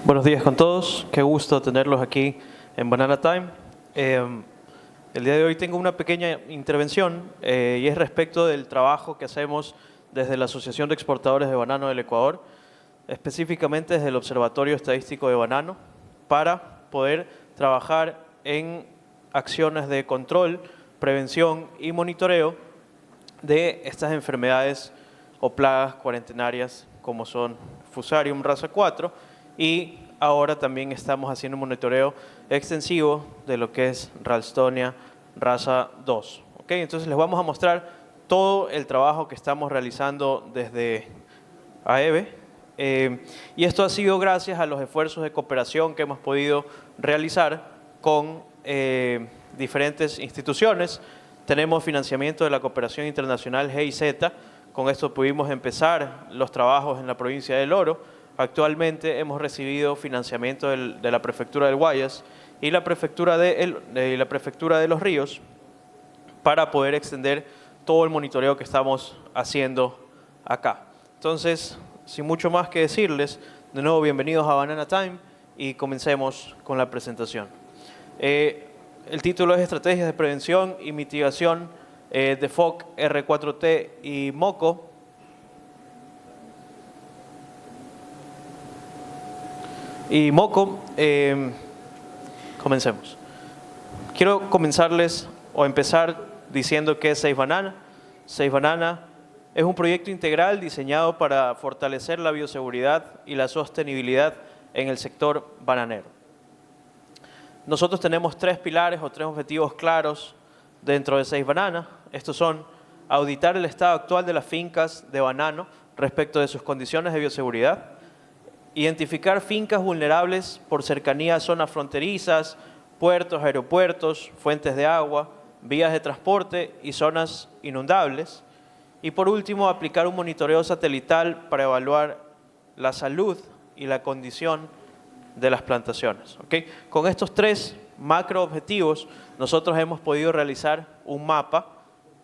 Buenos días con todos, qué gusto tenerlos aquí en Banana Time. El día de hoy tengo una pequeña intervención y es respecto del trabajo que hacemos desde la Asociación de Exportadores de Banano del Ecuador, específicamente desde el Observatorio Estadístico de Banano, para poder trabajar en acciones de control, prevención y monitoreo de estas enfermedades o plagas cuarentenarias como son Fusarium raza 4 y ahora también estamos haciendo un monitoreo extensivo de lo que es Ralstonia raza 2. ¿Okay? Entonces les vamos a mostrar todo el trabajo que estamos realizando desde AEBE y esto ha sido gracias a los esfuerzos de cooperación que hemos podido realizar con diferentes instituciones. Tenemos financiamiento de la cooperación internacional GIZ. Con esto pudimos empezar los trabajos en la provincia del Oro. Actualmente hemos recibido financiamiento de la Prefectura del Guayas y la Prefectura de Los Ríos para poder extender todo el monitoreo que estamos haciendo acá. Entonces, sin mucho más que decirles, de nuevo bienvenidos a Banana Time y comencemos con la presentación. El título es Estrategias de Prevención y Mitigación de FOC, R4T y MOCO. Comencemos. Quiero comenzarles o empezar diciendo qué es Safe Banana. Safe Banana es un proyecto integral diseñado para fortalecer la bioseguridad y la sostenibilidad en el sector bananero. Nosotros tenemos tres pilares o tres objetivos claros dentro de Safe Banana. Estos son auditar el estado actual de las fincas de banano respecto de sus condiciones de bioseguridad, identificar fincas vulnerables por cercanía a zonas fronterizas, puertos, aeropuertos, fuentes de agua, vías de transporte y zonas inundables. Y por último, aplicar un monitoreo satelital para evaluar la salud y la condición de las plantaciones. ¿Okay? Con estos tres macro objetivos, nosotros hemos podido realizar un mapa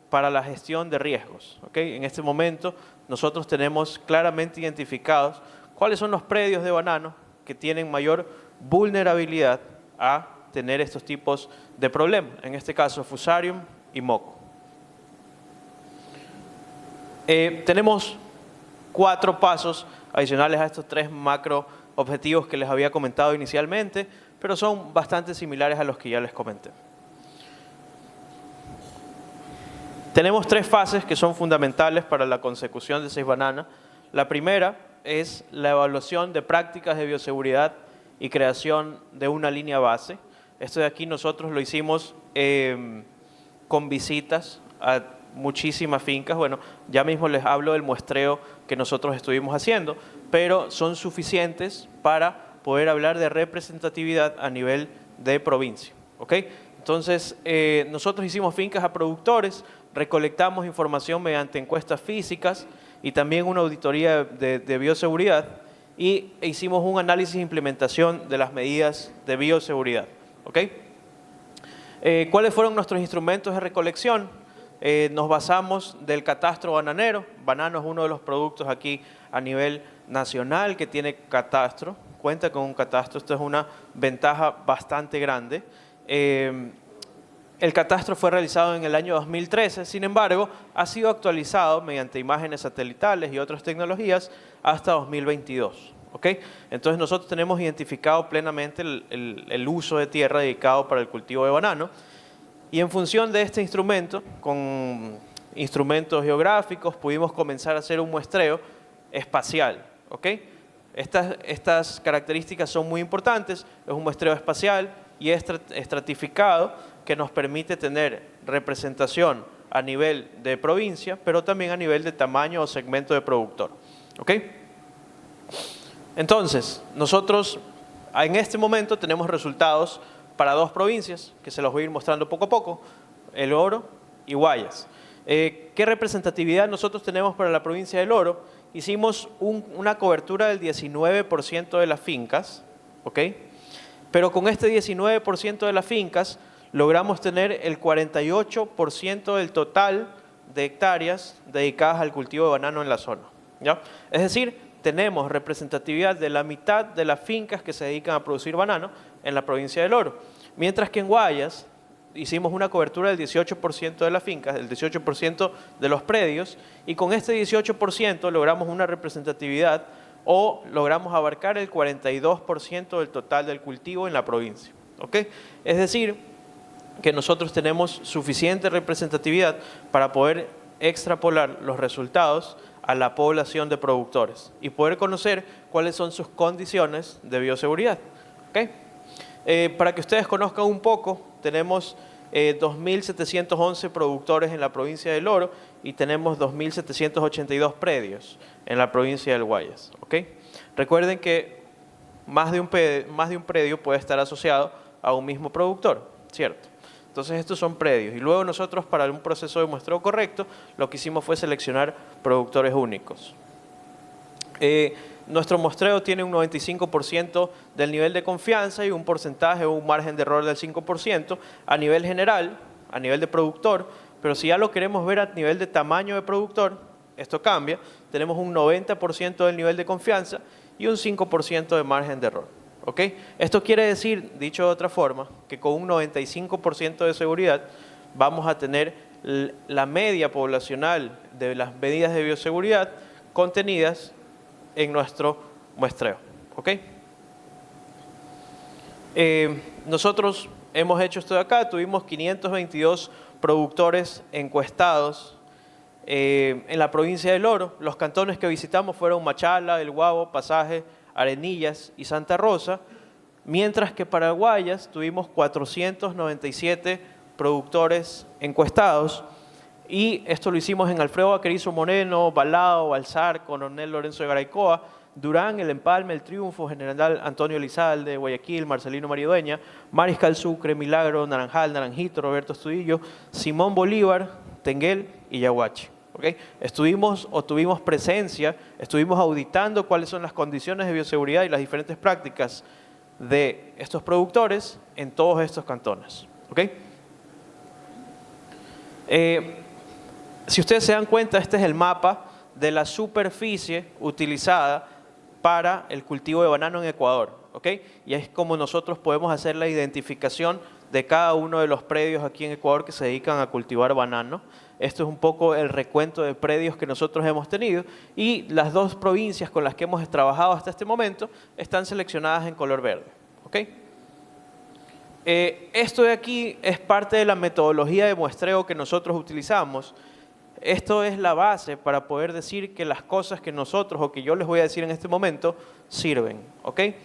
para la gestión de riesgos. ¿Okay? En este momento, nosotros tenemos claramente identificados cuáles son los predios de banano que tienen mayor vulnerabilidad a tener estos tipos de problemas. En este caso, Fusarium y MOCO. Tenemos 4 pasos adicionales a estos 3 macro objetivos que les había comentado inicialmente, pero son bastante similares a los que ya les comenté. Tenemos 3 fases que son fundamentales para la consecución de Safe Banana. La primera es la evaluación de prácticas de bioseguridad y creación de una línea base. Esto de aquí nosotros lo hicimos con visitas a muchísimas fincas. Bueno, ya mismo les hablo del muestreo que nosotros estuvimos haciendo, pero son suficientes para poder hablar de representatividad a nivel de provincia. ¿Okay? Entonces, nosotros hicimos fincas a productores, recolectamos información mediante encuestas físicas y también una auditoría de bioseguridad y hicimos un análisis e implementación de las medidas de bioseguridad. ¿Okay? ¿Cuáles fueron nuestros instrumentos de recolección? Nos basamos del catastro bananero. Banano es uno de los productos aquí a nivel nacional que tiene catastro, cuenta con un catastro. Esto es una ventaja bastante grande. El catastro fue realizado en el año 2013, sin embargo, ha sido actualizado mediante imágenes satelitales y otras tecnologías hasta 2022. ¿Okay? Entonces nosotros tenemos identificado plenamente el uso de tierra dedicado para el cultivo de banano y en función de este instrumento, con instrumentos geográficos, pudimos comenzar a hacer un muestreo espacial. ¿Okay? Estas características son muy importantes, es un muestreo espacial y estratificado que nos permite tener representación a nivel de provincia, pero también a nivel de tamaño o segmento de productor. ¿Okay? Entonces, nosotros en este momento tenemos resultados para 2 provincias, que se los voy a ir mostrando poco a poco, El Oro y Guayas. ¿Qué representatividad nosotros tenemos para la provincia del Oro? Hicimos una cobertura del 19% de las fincas, ¿okay? Pero con este 19% de las fincas logramos tener el 48% del total de hectáreas dedicadas al cultivo de banano en la zona. ¿Ya? Es decir, tenemos representatividad de la mitad de las fincas que se dedican a producir banano en la provincia del Oro. Mientras que en Guayas hicimos una cobertura del 18% de las fincas, del 18% de los predios, y con este 18% logramos una representatividad o logramos abarcar el 42% del total del cultivo en la provincia. ¿Ok? Es decir, que nosotros tenemos suficiente representatividad para poder extrapolar los resultados a la población de productores y poder conocer cuáles son sus condiciones de bioseguridad. ¿Okay? Para que ustedes conozcan un poco, tenemos 2.711 productores en la provincia del Oro y tenemos 2.782 predios en la provincia del Guayas. ¿Okay? Recuerden que más de un predio puede estar asociado a un mismo productor, ¿cierto? Entonces estos son predios y luego nosotros para un proceso de muestreo correcto lo que hicimos fue seleccionar productores únicos. Nuestro muestreo tiene un 95% del nivel de confianza y un porcentaje o un margen de error del 5% a nivel general, a nivel de productor, pero si ya lo queremos ver a nivel de tamaño de productor, esto cambia, tenemos un 90% del nivel de confianza y un 5% de margen de error. ¿Okay? Esto quiere decir, dicho de otra forma, que con un 95% de seguridad vamos a tener la media poblacional de las medidas de bioseguridad contenidas en nuestro muestreo. ¿Okay? Nosotros hemos hecho esto de acá, tuvimos 522 productores encuestados en la provincia del Oro. Los cantones que visitamos fueron Machala, El Guabo, Pasaje, Arenillas y Santa Rosa, mientras que para Guayas tuvimos 497 productores encuestados y esto lo hicimos en Alfredo Vaquerizo Moreno, Balao, Balsar, Coronel Lorenzo de Garaycoa, Durán, El Empalme, El Triunfo, General Antonio Elizalde, Guayaquil, Marcelino Maridueña, Mariscal Sucre, Milagro, Naranjal, Naranjito, Roberto Estudillo, Simón Bolívar, Tenguel y Yaguachi. ¿Okay? Tuvimos presencia, estuvimos auditando cuáles son las condiciones de bioseguridad y las diferentes prácticas de estos productores en todos estos cantones. ¿Okay? Si ustedes se dan cuenta, este es el mapa de la superficie utilizada para el cultivo de banano en Ecuador. ¿Okay? Y es como nosotros podemos hacer la identificación de cada uno de los predios aquí en Ecuador que se dedican a cultivar banano. Esto es un poco el recuento de predios que nosotros hemos tenido y las dos provincias con las que hemos trabajado hasta este momento están seleccionadas en color verde. ¿Okay? Esto de aquí es parte de la metodología de muestreo que nosotros utilizamos. Esto es la base para poder decir que las cosas que nosotros o que yo les voy a decir en este momento sirven. ¿Okay?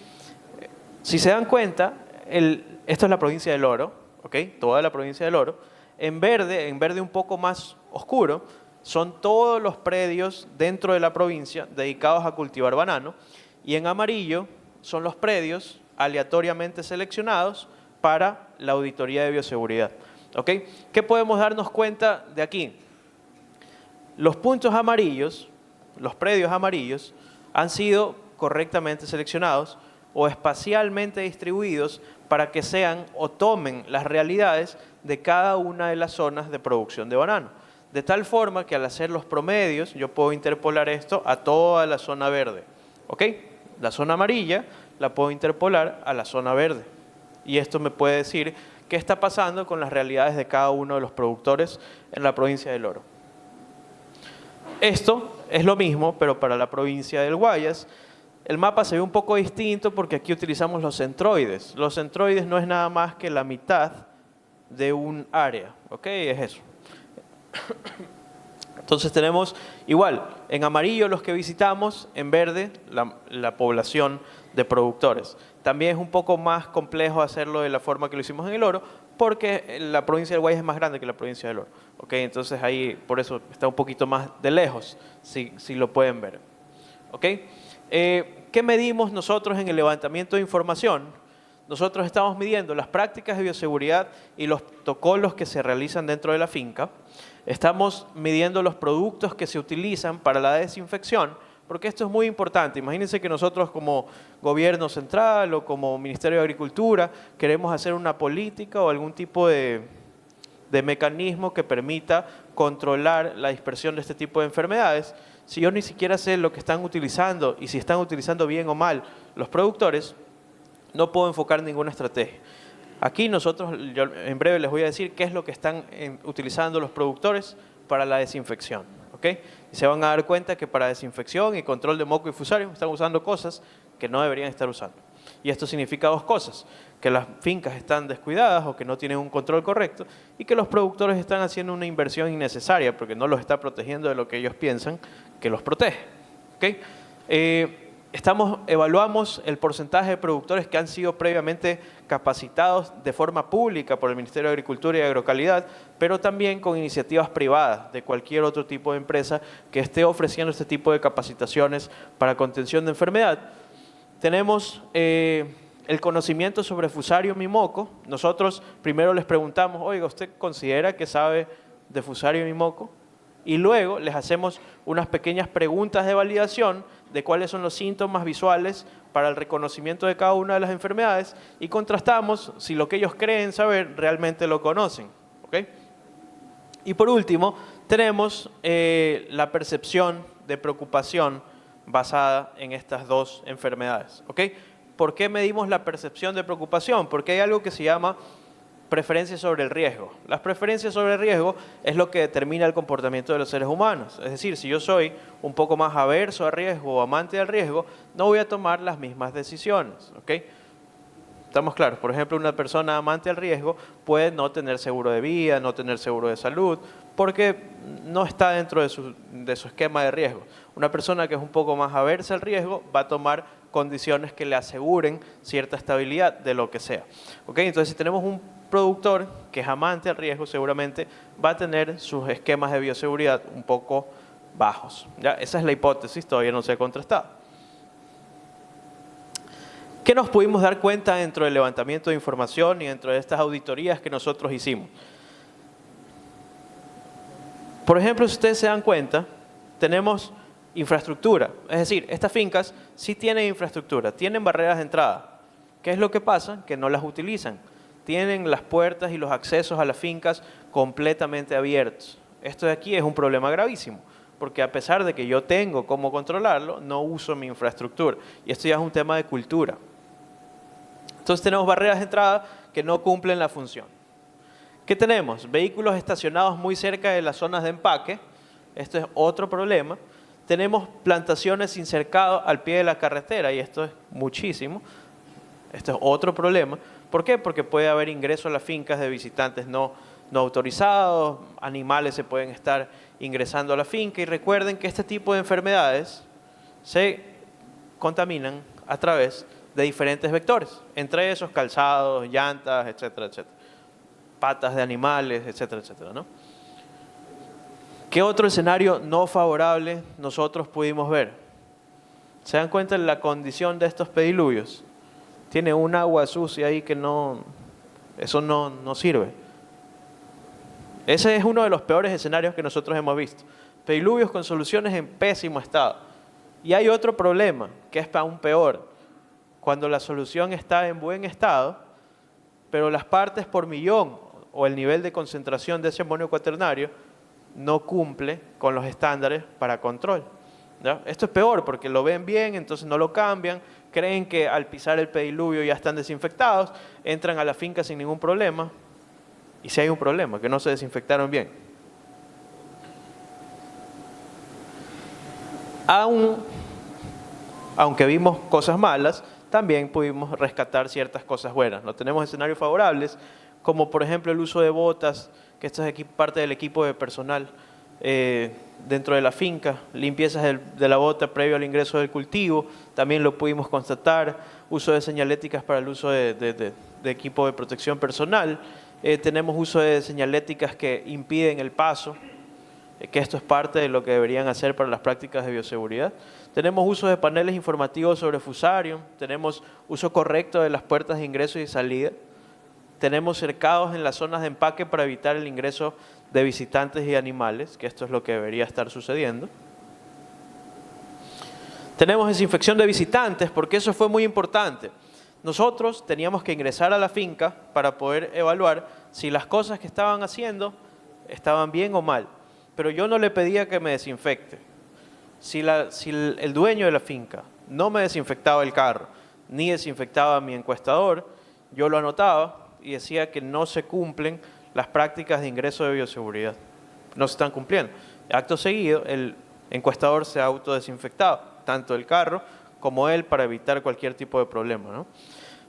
Si se dan cuenta, esto es la provincia del Oro, ¿okay? Toda la provincia del Oro. En verde un poco más oscuro, son todos los predios dentro de la provincia dedicados a cultivar banano y en amarillo son los predios aleatoriamente seleccionados para la auditoría de bioseguridad. ¿Okay? ¿Qué podemos darnos cuenta de aquí? Los puntos amarillos, los predios amarillos, han sido correctamente seleccionados o espacialmente distribuidos para que sean o tomen las realidades de cada una de las zonas de producción de banano. De tal forma que al hacer los promedios, yo puedo interpolar esto a toda la zona verde. ¿Ok? La zona amarilla la puedo interpolar a la zona verde. Y esto me puede decir qué está pasando con las realidades de cada uno de los productores en la provincia del Oro. Esto es lo mismo, pero para la provincia del Guayas. El mapa se ve un poco distinto porque aquí utilizamos los centroides. Los centroides no es nada más que la mitad de un área, ¿ok? Es eso. Entonces tenemos igual, en amarillo los que visitamos, en verde la población de productores. También es un poco más complejo hacerlo de la forma que lo hicimos en el Oro, porque la provincia del Guayas es más grande que la provincia del Oro. ¿Ok? Entonces ahí, por eso está un poquito más de lejos, si lo pueden ver. ¿Ok? ¿Qué medimos nosotros en el levantamiento de información? Nosotros estamos midiendo las prácticas de bioseguridad y los protocolos que se realizan dentro de la finca. Estamos midiendo los productos que se utilizan para la desinfección, porque esto es muy importante. Imagínense que nosotros como gobierno central o como Ministerio de Agricultura queremos hacer una política o algún tipo de mecanismo que permita controlar la dispersión de este tipo de enfermedades. si yo ni siquiera sé lo que están utilizando y si están utilizando bien o mal los productores, no puedo enfocar ninguna estrategia. Aquí nosotros, yo en breve les voy a decir qué es lo que están utilizando los productores para la desinfección. ¿Okay? Y se van a dar cuenta que para desinfección y control de moco y fusarium están usando cosas que no deberían estar usando. Y esto significa dos cosas, que las fincas están descuidadas o que no tienen un control correcto y que los productores están haciendo una inversión innecesaria porque no los está protegiendo de lo que ellos piensan que los protege. ¿Okay? Evaluamos el porcentaje de productores que han sido previamente capacitados de forma pública por el Ministerio de Agricultura y Agrocalidad, pero también con iniciativas privadas de cualquier otro tipo de empresa que esté ofreciendo este tipo de capacitaciones para contención de enfermedad. Tenemos el conocimiento sobre Fusarium y moco. Nosotros primero les preguntamos, oiga, ¿usted considera que sabe de Fusarium y moco? Y luego les hacemos unas pequeñas preguntas de validación de cuáles son los síntomas visuales para el reconocimiento de cada una de las enfermedades y contrastamos si lo que ellos creen saber realmente lo conocen. ¿Okay? Y por último, tenemos la percepción de preocupación basada en estas dos enfermedades. ¿Okay? ¿Por qué medimos la percepción de preocupación? Porque hay algo que se llama preferencias sobre el riesgo. Las preferencias sobre el riesgo es lo que determina el comportamiento de los seres humanos. Es decir, si yo soy un poco más averso al riesgo o amante al riesgo, no voy a tomar las mismas decisiones. ¿Okay? ¿Estamos claros? Por ejemplo, una persona amante al riesgo puede no tener seguro de vida, no tener seguro de salud, porque no está dentro de su esquema de riesgo. Una persona que es un poco más aversa al riesgo va a tomar condiciones que le aseguren cierta estabilidad de lo que sea. ¿Okay? Entonces, si tenemos un productor que es amante al riesgo, seguramente va a tener sus esquemas de bioseguridad un poco bajos. ¿Ya? Esa es la hipótesis, todavía no se ha contrastado. ¿Qué nos pudimos dar cuenta dentro del levantamiento de información y dentro de estas auditorías que nosotros hicimos? Por ejemplo, si ustedes se dan cuenta, tenemos infraestructura. Es decir, estas fincas sí tienen infraestructura, tienen barreras de entrada. ¿Qué es lo que pasa? Que no las utilizan. Tienen las puertas y los accesos a las fincas completamente abiertos. Esto de aquí es un problema gravísimo, porque a pesar de que yo tengo cómo controlarlo, no uso mi infraestructura. Y esto ya es un tema de cultura. Entonces tenemos barreras de entrada que no cumplen la función. ¿Qué tenemos? Vehículos estacionados muy cerca de las zonas de empaque. Esto es otro problema. Tenemos plantaciones sin cercado al pie de la carretera, y esto es muchísimo. Esto es otro problema. ¿Por qué? Porque puede haber ingreso a las fincas de visitantes no autorizados, animales se pueden estar ingresando a la finca, y recuerden que este tipo de enfermedades se contaminan a través de diferentes vectores, entre esos calzados, llantas, etcétera, etcétera, patas de animales, etcétera, etcétera, ¿no? ¿Qué otro escenario no favorable nosotros pudimos ver? ¿Se dan cuenta de la condición de estos pediluvios? Tiene un agua sucia ahí que eso no sirve. Ese es uno de los peores escenarios que nosotros hemos visto. Pediluvios con soluciones en pésimo estado. Y hay otro problema, que es aún peor. Cuando la solución está en buen estado, pero las partes por millón o el nivel de concentración de ese amonio cuaternario no cumple con los estándares para control. ¿Ya? Esto es peor porque lo ven bien, entonces no lo cambian, creen que al pisar el pediluvio ya están desinfectados, entran a la finca sin ningún problema, y si hay un problema, que no se desinfectaron bien. Aunque vimos cosas malas, también pudimos rescatar ciertas cosas buenas. No tenemos escenarios favorables, como por ejemplo el uso de botas, que esto es parte del equipo de personal dentro de la finca, limpiezas de la bota previo al ingreso del cultivo, también lo pudimos constatar, uso de señaléticas para el uso de equipo de protección personal, tenemos uso de señaléticas que impiden el paso, que esto es parte de lo que deberían hacer para las prácticas de bioseguridad. Tenemos uso de paneles informativos sobre Fusarium, tenemos uso correcto de las puertas de ingreso y salida, tenemos cercados en las zonas de empaque para evitar el ingreso de visitantes y animales, que esto es lo que debería estar sucediendo. Tenemos desinfección de visitantes, porque eso fue muy importante. Nosotros teníamos que ingresar a la finca para poder evaluar si las cosas que estaban haciendo estaban bien o mal, pero yo no le pedía que me desinfecte. Si el dueño de la finca no me desinfectaba el carro, ni desinfectaba mi encuestador, yo lo anotaba y decía que no se cumplen las prácticas de ingreso de bioseguridad. No se están cumpliendo. Acto seguido, el encuestador se autodesinfectaba, tanto el carro como él, para evitar cualquier tipo de problema, ¿no?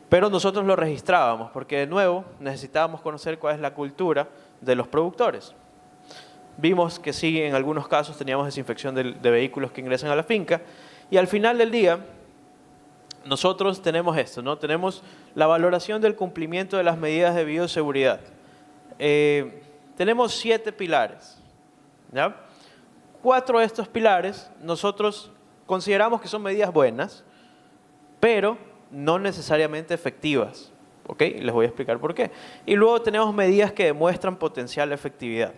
Pero nosotros lo registrábamos porque, de nuevo, necesitábamos conocer cuál es la cultura de los productores. Vimos que sí, en algunos casos teníamos desinfección de vehículos que ingresan a la finca, y al final del día nosotros tenemos esto, ¿no? Tenemos la valoración del cumplimiento de las medidas de bioseguridad. Tenemos 7 pilares, ¿ya? 4 de estos pilares nosotros consideramos que son medidas buenas, pero no necesariamente efectivas, ¿ok? Les voy a explicar por qué. Y luego tenemos medidas que demuestran potencial efectividad.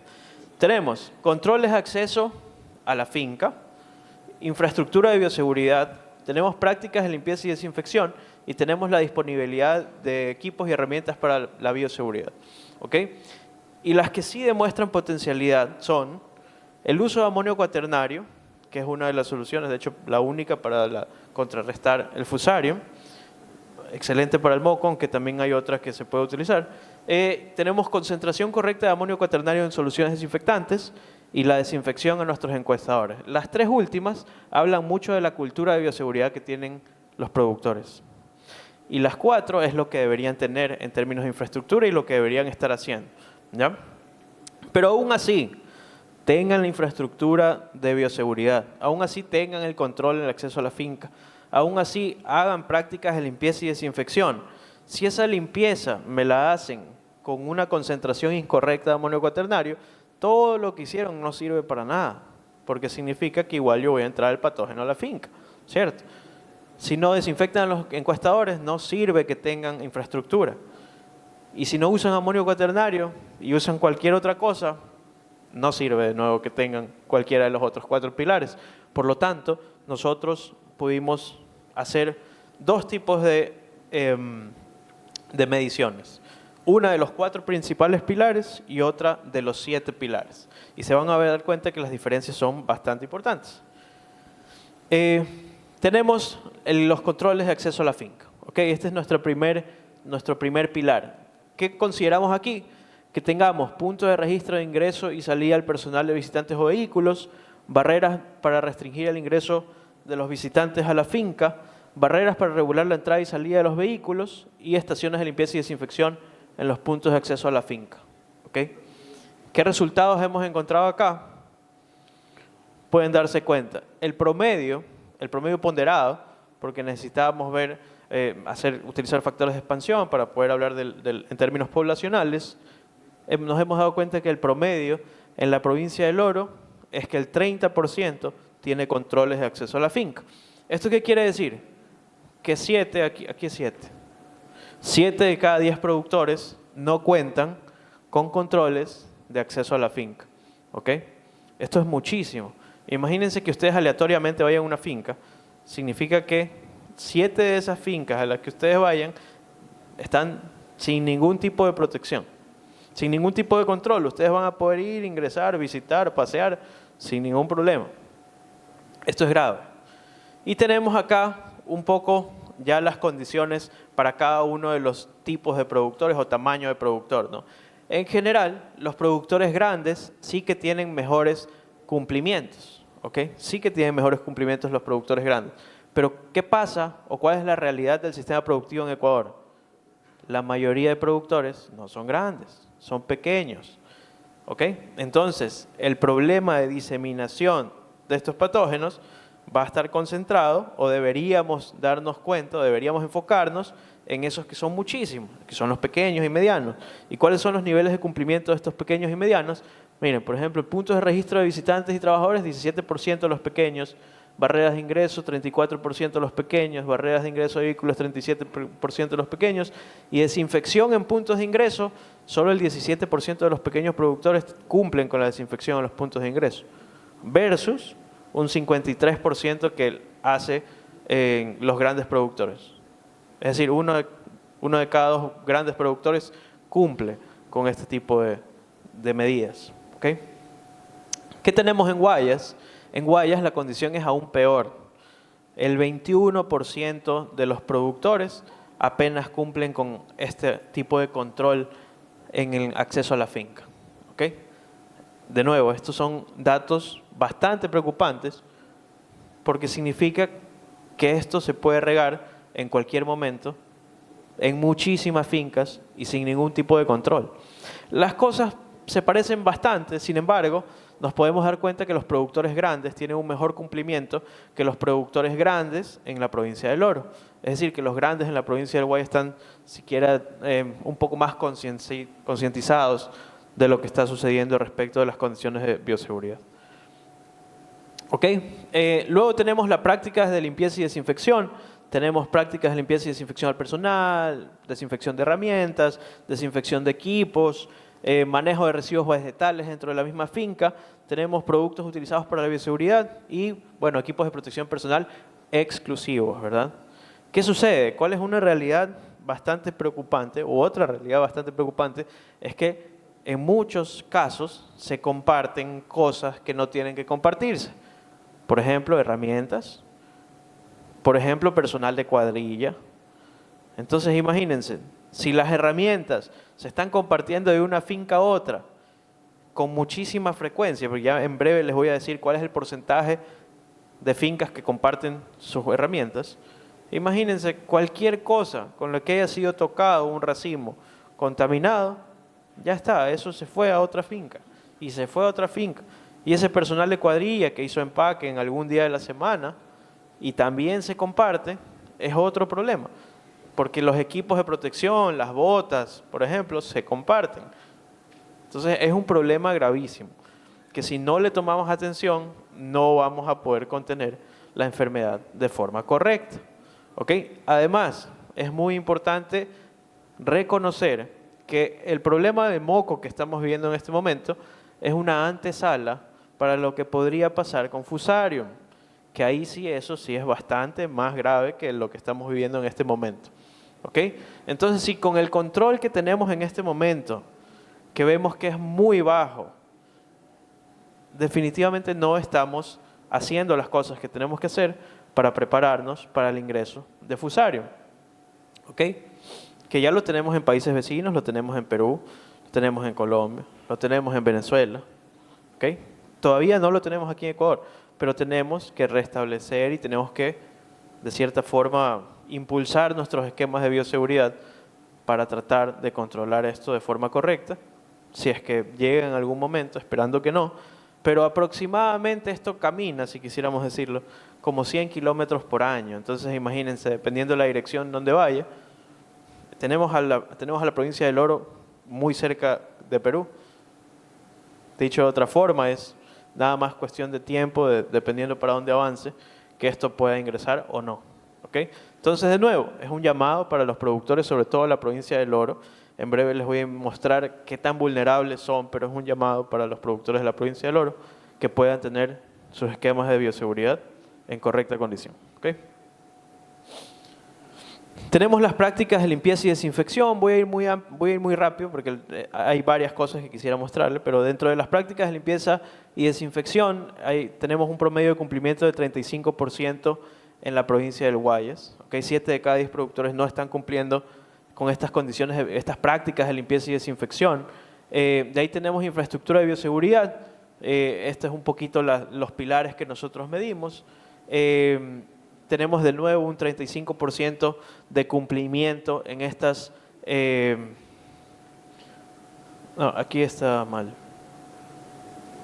Tenemos controles de acceso a la finca, infraestructura de bioseguridad, tenemos prácticas de limpieza y desinfección, y tenemos la disponibilidad de equipos y herramientas para la bioseguridad, ¿ok? Y las que sí demuestran potencialidad son el uso de amonio cuaternario, que es una de las soluciones, de hecho la única para contrarrestar el fusarium, excelente para el moco, aunque también hay otras que se puede utilizar. Tenemos concentración correcta de amonio cuaternario en soluciones desinfectantes y la desinfección a nuestros encuestadores. Las 3 últimas hablan mucho de la cultura de bioseguridad que tienen los productores. Y las 4 es lo que deberían tener en términos de infraestructura y lo que deberían estar haciendo, ¿ya? Pero aún así, tengan la infraestructura de bioseguridad, aún así tengan el control en el acceso a la finca, aún así hagan prácticas de limpieza y desinfección. Si esa limpieza me la hacen con una concentración incorrecta de amonio cuaternario, todo lo que hicieron no sirve para nada, porque significa que igual yo voy a entrar el patógeno a la finca, ¿cierto? Si no desinfectan los encuestadores, no sirve que tengan infraestructura. Y si no usan amonio cuaternario y usan cualquier otra cosa, no sirve de nuevo que tengan cualquiera de los otros 4 pilares. Por lo tanto, nosotros pudimos hacer 2 tipos de mediciones. Una de los 4 principales pilares y otra de los 7 pilares. Y se van a dar cuenta que las diferencias son bastante importantes. Tenemos los controles de acceso a la finca, ¿ok? Este es nuestro primer pilar. ¿Qué consideramos aquí? Que tengamos puntos de registro de ingreso y salida al personal de visitantes o vehículos, barreras para restringir el ingreso de los visitantes a la finca, barreras para regular la entrada y salida de los vehículos y estaciones de limpieza y desinfección en los puntos de acceso a la finca, ¿ok? ¿Qué resultados hemos encontrado acá? Pueden darse cuenta. El promedio ponderado, porque necesitábamos ver, utilizar factores de expansión para poder hablar en términos poblacionales, nos hemos dado cuenta que el promedio en la provincia del Oro es que el 30% tiene controles de acceso a la finca. ¿Esto qué quiere decir? Que 7 de cada 10 productores no cuentan con controles de acceso a la finca, ¿ok? Esto es muchísimo. Imagínense que ustedes aleatoriamente vayan a una finca, significa que 7 de esas fincas a las que ustedes vayan están sin ningún tipo de protección, sin ningún tipo de control. Ustedes van a poder ir, ingresar, visitar, pasear sin ningún problema. Esto es grave. Y tenemos acá un poco ya las condiciones para cada uno de los tipos de productores o tamaño de productor, ¿no? En general, los productores grandes sí que tienen mejores cumplimientos, ¿ok? Sí que tienen mejores cumplimientos los productores grandes. Pero, ¿qué pasa o cuál es la realidad del sistema productivo en Ecuador? La mayoría de productores no son grandes, son pequeños, ¿ok? Entonces, el problema de diseminación de estos patógenos va a estar concentrado, o deberíamos darnos cuenta, o deberíamos enfocarnos en esos que son muchísimos, que son los pequeños y medianos. ¿Y cuáles son los niveles de cumplimiento de estos pequeños y medianos? Miren, por ejemplo, puntos de registro de visitantes y trabajadores, 17% de los pequeños, barreras de ingreso, 34% de los pequeños, barreras de ingreso de vehículos, 37% de los pequeños, y desinfección en puntos de ingreso, solo el 17% de los pequeños productores cumplen con la desinfección en los puntos de ingreso, versus un 53% que hace los grandes productores. Es decir, uno de cada 2 grandes productores cumple con este tipo de medidas, ¿ok? ¿Qué tenemos en Guayas? En Guayas la condición es aún peor. El 21% de los productores apenas cumplen con este tipo de control en el acceso a la finca. ¿Ok? De nuevo, estos son datos bastante preocupantes porque significa que esto se puede regar en cualquier momento en muchísimas fincas y sin ningún tipo de control. Las cosas se parecen bastante, sin embargo, nos podemos dar cuenta que los productores grandes tienen un mejor cumplimiento que los productores grandes en la provincia del Oro. Es decir, que los grandes en la provincia del Guayas están siquiera un poco más concientizados de lo que está sucediendo respecto de las condiciones de bioseguridad. ¿Ok? Luego tenemos las prácticas de limpieza y desinfección. Tenemos prácticas de limpieza y desinfección al personal, desinfección de herramientas, desinfección de equipos, manejo de residuos vegetales dentro de la misma finca. Tenemos productos utilizados para la bioseguridad y, bueno, equipos de protección personal exclusivos, ¿verdad? ¿Qué sucede? ¿Cuál es una realidad bastante preocupante, o otra realidad bastante preocupante? Es que en muchos casos se comparten cosas que no tienen que compartirse. Por ejemplo, herramientas. Por ejemplo, personal de cuadrilla. Entonces, imagínense, si las herramientas se están compartiendo de una finca a otra con muchísima frecuencia, porque ya en breve les voy a decir cuál es el porcentaje de fincas que comparten sus herramientas. Imagínense cualquier cosa con la que haya sido tocado un racimo contaminado, ya está, eso se fue a otra finca y se fue a otra finca. Y ese personal de cuadrilla que hizo empaque en algún día de la semana y también se comparte, es otro problema. Porque los equipos de protección, las botas, por ejemplo, se comparten. Entonces es un problema gravísimo, que si no le tomamos atención, no vamos a poder contener la enfermedad de forma correcta. ¿Ok? Además, es muy importante reconocer que el problema de moco que estamos viviendo en este momento es una antesala para lo que podría pasar con Fusarium, que ahí sí, eso sí es bastante más grave que lo que estamos viviendo en este momento. ¿Ok? Entonces, si con el control que tenemos en este momento, que vemos que es muy bajo, definitivamente no estamos haciendo las cosas que tenemos que hacer para prepararnos para el ingreso de Fusarium. ¿Ok? Que ya lo tenemos en países vecinos, lo tenemos en Perú, lo tenemos en Colombia, lo tenemos en Venezuela. ¿Ok? Todavía no lo tenemos aquí en Ecuador, pero tenemos que restablecer y tenemos que, de cierta forma, impulsar nuestros esquemas de bioseguridad para tratar de controlar esto de forma correcta, si es que llega en algún momento, esperando que no, pero aproximadamente esto camina, si quisiéramos decirlo, como 100 kilómetros por año. Entonces imagínense, dependiendo de la dirección donde vaya, tenemos a la provincia del Oro muy cerca de Perú. Dicho de otra forma, es nada más cuestión de tiempo, dependiendo para dónde avance, que esto pueda ingresar o no. ¿Okay? Entonces, de nuevo, es un llamado para los productores, sobre todo en la provincia del Oro. En breve les voy a mostrar qué tan vulnerables son, pero es un llamado para los productores de la provincia del Oro que puedan tener sus esquemas de bioseguridad en correcta condición. ¿Okay? Tenemos las prácticas de limpieza y desinfección. Voy a ir muy rápido porque hay varias cosas que quisiera mostrarles, pero dentro de las prácticas de limpieza y desinfección tenemos un promedio de cumplimiento de 35% en la provincia del Guayas. ¿Okay? 7 de cada 10 productores no están cumpliendo con estas condiciones, estas prácticas de limpieza y desinfección. De ahí tenemos infraestructura de bioseguridad. Este es un poquito los pilares que nosotros medimos. Tenemos de nuevo un 35% de cumplimiento en estas... no, aquí está mal.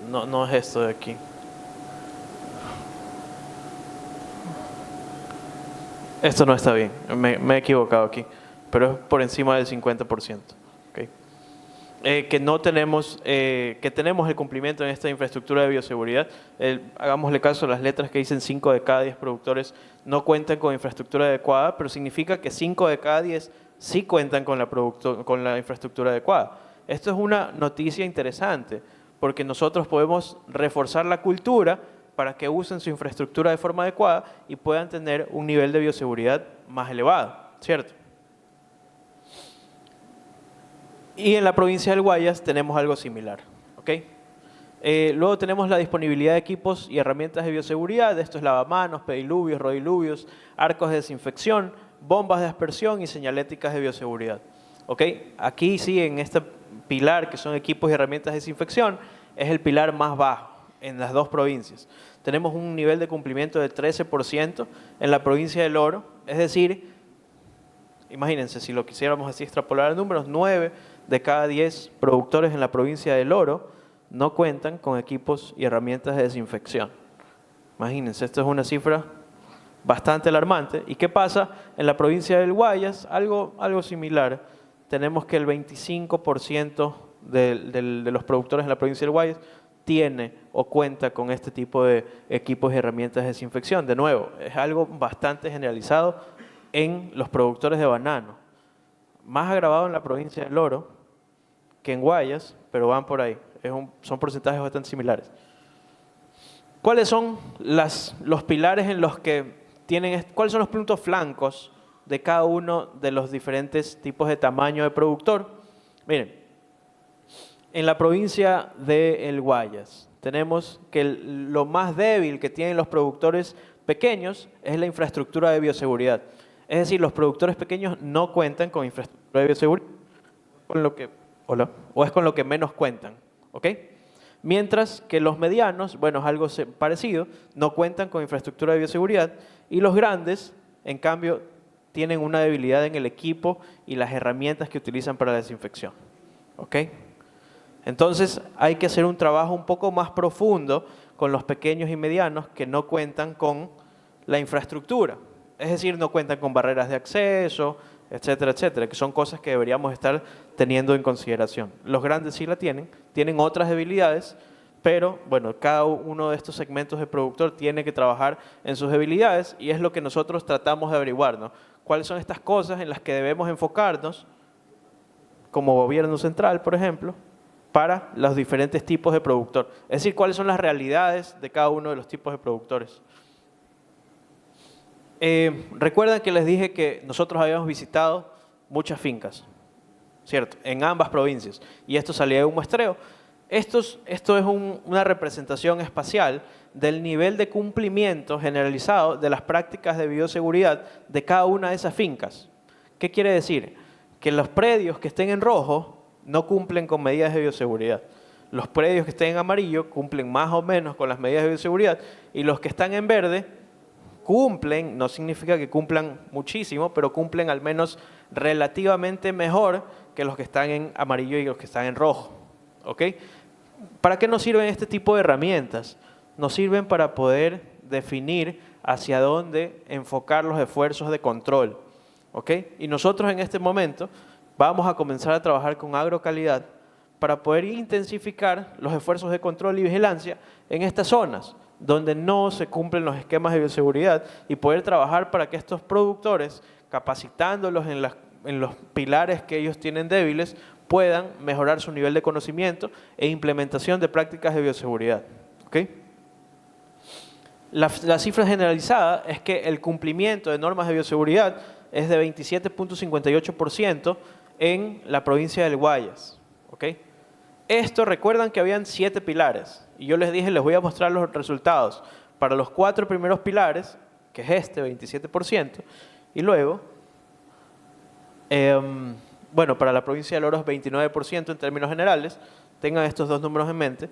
No es esto de aquí. Esto no está bien, me he equivocado aquí, pero es por encima del 50%. ¿Okay? Que no tenemos, que tenemos el cumplimiento en esta infraestructura de bioseguridad. Hagámosle caso a las letras que dicen 5 de cada 10 productores no cuentan con infraestructura adecuada, pero significa que 5 de cada 10 sí cuentan con la infraestructura adecuada. Esto es una noticia interesante, porque nosotros podemos reforzar la cultura para que usen su infraestructura de forma adecuada y puedan tener un nivel de bioseguridad más elevado, ¿cierto? Y en la provincia del Guayas tenemos algo similar, ¿ok? Luego tenemos la disponibilidad de equipos y herramientas de bioseguridad. Esto es lavamanos, pediluvios, rodiluvios, arcos de desinfección, bombas de aspersión y señaléticas de bioseguridad. ¿Ok? Aquí sí, en este pilar que son equipos y herramientas de desinfección, es el pilar más bajo en las dos provincias. Tenemos un nivel de cumplimiento de 13% en la provincia del Oro, es decir, imagínense, si lo quisiéramos así extrapolar a números, 9 de cada 10 productores en la provincia del Oro no cuentan con equipos y herramientas de desinfección. Imagínense, esto es una cifra bastante alarmante. ¿Y qué pasa en la provincia del Guayas? Algo similar. Tenemos que el 25% de los productores en la provincia del Guayas tiene o cuenta con este tipo de equipos y herramientas de desinfección. De nuevo, es algo bastante generalizado en los productores de banano. Más agravado en la provincia del Oro que en Guayas, pero van por ahí. Son porcentajes bastante similares. ¿Cuáles son los pilares en los que cuáles son los puntos flancos de cada uno de los diferentes tipos de tamaño de productor? Miren, en la provincia de El Guayas tenemos que lo más débil que tienen los productores pequeños es la infraestructura de bioseguridad. Es decir, los productores pequeños no cuentan con infraestructura de bioseguridad, o es con lo que menos cuentan. ¿Ok? Mientras que los medianos, bueno, es algo parecido, no cuentan con infraestructura de bioseguridad y los grandes, en cambio, tienen una debilidad en el equipo y las herramientas que utilizan para la desinfección. ¿Ok? Entonces hay que hacer un trabajo un poco más profundo con los pequeños y medianos que no cuentan con la infraestructura. Es decir, no cuentan con barreras de acceso, etcétera, etcétera, que son cosas que deberíamos estar teniendo en consideración. Los grandes sí la tienen otras debilidades, pero bueno, cada uno de estos segmentos de productor tiene que trabajar en sus debilidades y es lo que nosotros tratamos de averiguar, ¿no? ¿Cuáles son estas cosas en las que debemos enfocarnos como gobierno central, por ejemplo, para los diferentes tipos de productor? Es decir, cuáles son las realidades de cada uno de los tipos de productores. Recuerdan que les dije que nosotros habíamos visitado muchas fincas, ¿cierto? En ambas provincias. Y esto salía de un muestreo. Esto es una representación espacial del nivel de cumplimiento generalizado de las prácticas de bioseguridad de cada una de esas fincas. ¿Qué quiere decir? Que los predios que estén en rojo no cumplen con medidas de bioseguridad. Los predios que estén en amarillo cumplen más o menos con las medidas de bioseguridad y los que están en verde cumplen, no significa que cumplan muchísimo, pero cumplen al menos relativamente mejor que los que están en amarillo y los que están en rojo. ¿Ok? ¿Para qué nos sirven este tipo de herramientas? Nos sirven para poder definir hacia dónde enfocar los esfuerzos de control. ¿Ok? Y nosotros en este momento vamos a comenzar a trabajar con agrocalidad para poder intensificar los esfuerzos de control y vigilancia en estas zonas donde no se cumplen los esquemas de bioseguridad y poder trabajar para que estos productores, capacitándolos en los pilares que ellos tienen débiles, puedan mejorar su nivel de conocimiento e implementación de prácticas de bioseguridad. ¿Okay? La cifra generalizada es que el cumplimiento de normas de bioseguridad es de 27.58% en la provincia del Guayas. ¿Okay? Esto, recuerdan que habían 7 pilares y yo les dije, les voy a mostrar los resultados para los 4 primeros pilares, que es este 27%, y luego, bueno, para la provincia del Oro es 29% en términos generales, tengan estos dos números en mente.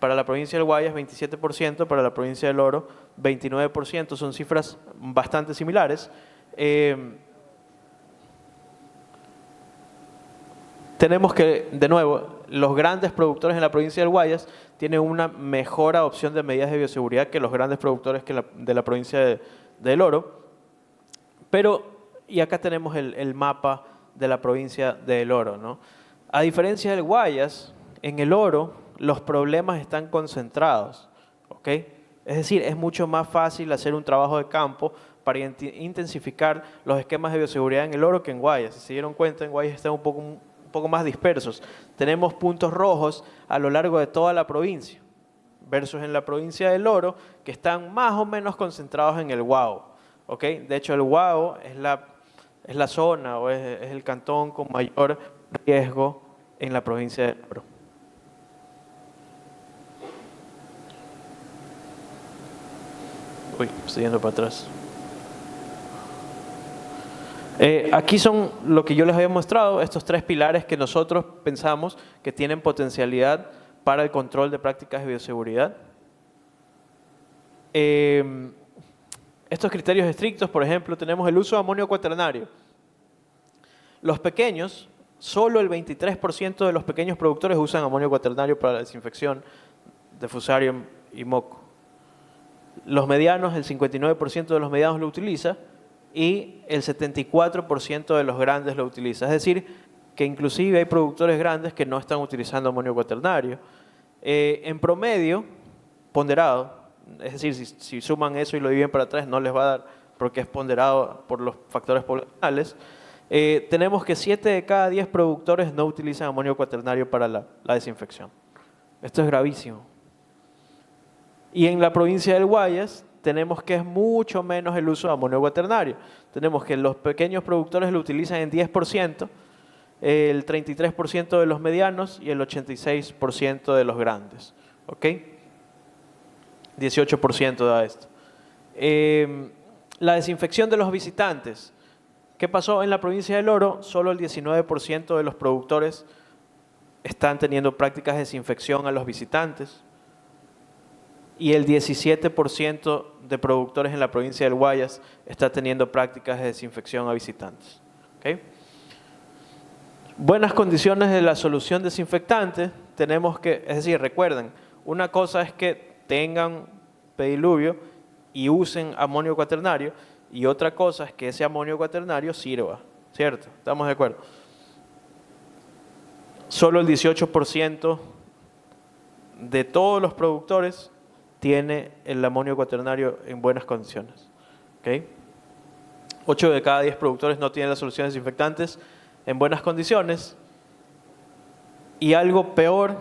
Para la provincia del Guayas 27%, para la provincia del Oro 29%, son cifras bastante similares. Tenemos que, de nuevo, los grandes productores en la provincia del Guayas tienen una mejor adopción de medidas de bioseguridad que los grandes productores de la provincia del Oro. Pero, y acá tenemos el mapa de la provincia del Oro, ¿no? A diferencia del Guayas, en el Oro los problemas están concentrados, ¿ok? Es decir, es mucho más fácil hacer un trabajo de campo para intensificar los esquemas de bioseguridad en el Oro que en Guayas. Si se dieron cuenta, en Guayas están un poco más dispersos. Tenemos puntos rojos a lo largo de toda la provincia, versus en la provincia del Oro, que están más o menos concentrados en el Guao. ¿Okay? De hecho, el Guao es la zona o es el cantón con mayor riesgo en la provincia del Oro. Uy, estoy yendo para atrás. Aquí son lo que yo les había mostrado, estos 3 pilares que nosotros pensamos que tienen potencialidad para el control de prácticas de bioseguridad. Estos criterios estrictos, por ejemplo, tenemos el uso de amonio cuaternario. Los pequeños, solo el 23% de los pequeños productores usan amonio cuaternario para la desinfección de Fusarium y moco. Los medianos, el 59% de los medianos lo utiliza y el 74% de los grandes lo utiliza. Es decir, que inclusive hay productores grandes que no están utilizando amonio cuaternario. En promedio, ponderado, es decir, si suman eso y lo dividen para atrás, no les va a dar porque es ponderado por los factores poblacionales. Tenemos que 7 de cada 10 productores no utilizan amonio cuaternario para la desinfección. Esto es gravísimo. Y en la provincia del Guayas tenemos que es mucho menos el uso de amonio cuaternario. Tenemos que los pequeños productores lo utilizan en 10%, el 33% de los medianos y el 86% de los grandes. ¿Ok? 18% da esto. La desinfección de los visitantes. ¿Qué pasó en la provincia del Oro? Solo el 19% de los productores están teniendo prácticas de desinfección a los visitantes y el 17% de productores en la provincia del Guayas está teniendo prácticas de desinfección a visitantes. ¿Okay? Buenas condiciones de la solución desinfectante, tenemos que, es decir, recuerden, una cosa es que tengan pediluvio y usen amonio cuaternario y otra cosa es que ese amonio cuaternario sirva, ¿cierto? ¿Estamos de acuerdo? Solo el 18% de todos los productores tiene el amonio cuaternario en buenas condiciones. ¿Okay? 8 de cada 10 productores no tienen las soluciones desinfectantes en buenas condiciones. Y algo peor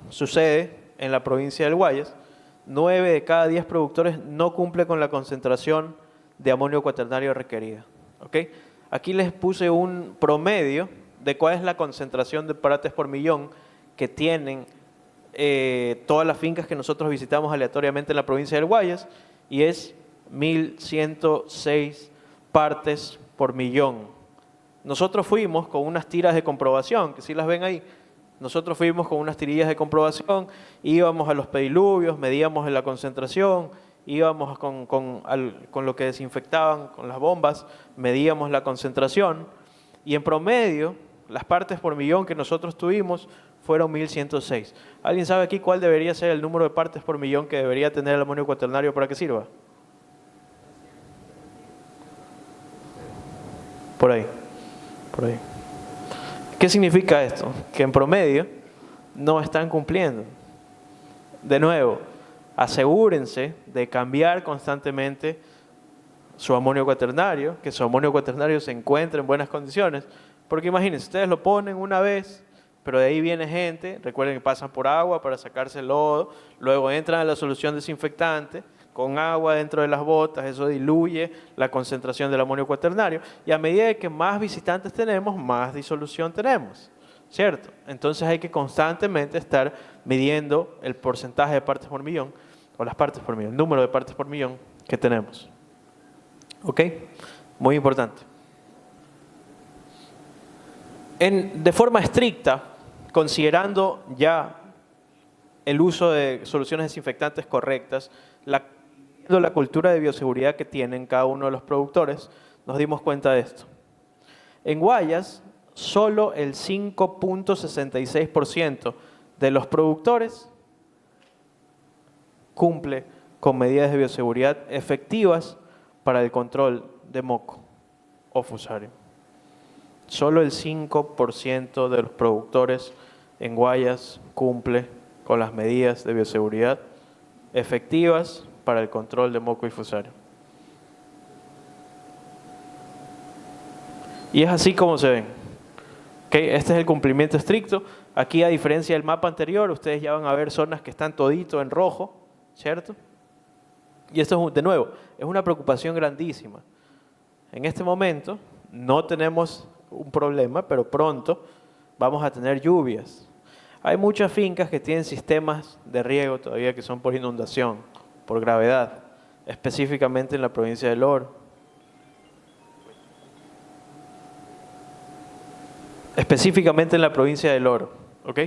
sucede en la provincia del Guayas. 9 de cada 10 productores no cumple con la concentración de amonio cuaternario requerida. ¿Okay? Aquí les puse un promedio de cuál es la concentración de partes por millón que tienen todas las fincas que nosotros visitamos aleatoriamente en la provincia del Guayas y es 1106 partes por millón. Nosotros fuimos con unas tiras de comprobación, que sí las ven ahí. Nosotros fuimos con unas tirillas de comprobación, íbamos a los pediluvios, medíamos la concentración, íbamos con lo que desinfectaban, con las bombas, medíamos la concentración y en promedio las partes por millón que nosotros tuvimos fueron 1106. ¿Alguien sabe aquí cuál debería ser el número de partes por millón que debería tener el amonio cuaternario para que sirva? Por ahí, por ahí. ¿Qué significa esto? Que en promedio no están cumpliendo. De nuevo, asegúrense de cambiar constantemente su amonio cuaternario, que su amonio cuaternario se encuentre en buenas condiciones, porque imagínense, ustedes lo ponen una vez, pero de ahí viene gente, recuerden que pasan por agua para sacarse el lodo, luego entran a la solución desinfectante, con agua dentro de las botas, eso diluye la concentración del amonio cuaternario, y a medida que más visitantes tenemos, más disolución tenemos, ¿cierto? Entonces hay que constantemente estar midiendo el porcentaje de partes por millón, o las partes por millón, el número de partes por millón que tenemos. ¿Ok? Muy importante. De forma estricta, considerando ya el uso de soluciones desinfectantes correctas, la cultura de bioseguridad que tienen cada uno de los productores, nos dimos cuenta de esto. En Guayas, solo el 5.66% de los productores cumple con medidas de bioseguridad efectivas para el control de moco o Fusarium. Solo el 5% de los productores en Guayas cumple con las medidas de bioseguridad efectivas para el control de moco y Fusarium. Y es así como se ven. ¿Okay? Este es el cumplimiento estricto. Aquí, a diferencia del mapa anterior, ustedes ya van a ver zonas que están todito en rojo, ¿cierto? Y esto es, de nuevo, es una preocupación grandísima. En este momento no tenemos un problema, pero pronto vamos a tener lluvias. Hay muchas fincas que tienen sistemas de riego todavía que son por inundación, por gravedad. específicamente en la provincia del Oro. Específicamente en la provincia del Oro, ¿ok?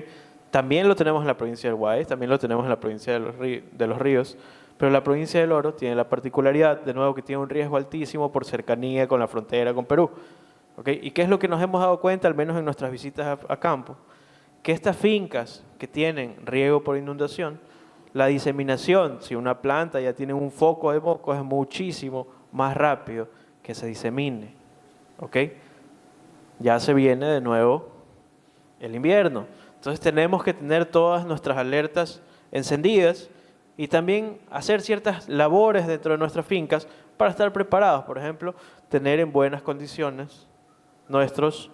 También lo tenemos en la provincia del Guayas, también lo tenemos en la provincia de los Ríos, pero la provincia del Oro tiene la particularidad, de nuevo, que tiene un riesgo altísimo por cercanía con la frontera con Perú, ¿ok? ¿Y qué es lo que nos hemos dado cuenta, al menos en nuestras visitas a campo? Que estas fincas que tienen riego por inundación, la diseminación, si una planta ya tiene un foco de moco, es muchísimo más rápido que se disemine, ¿ok? Ya se viene de nuevo el invierno. Entonces tenemos que tener todas nuestras alertas encendidas y también hacer ciertas labores dentro de nuestras fincas para estar preparados. Por ejemplo, tener en buenas condiciones nuestros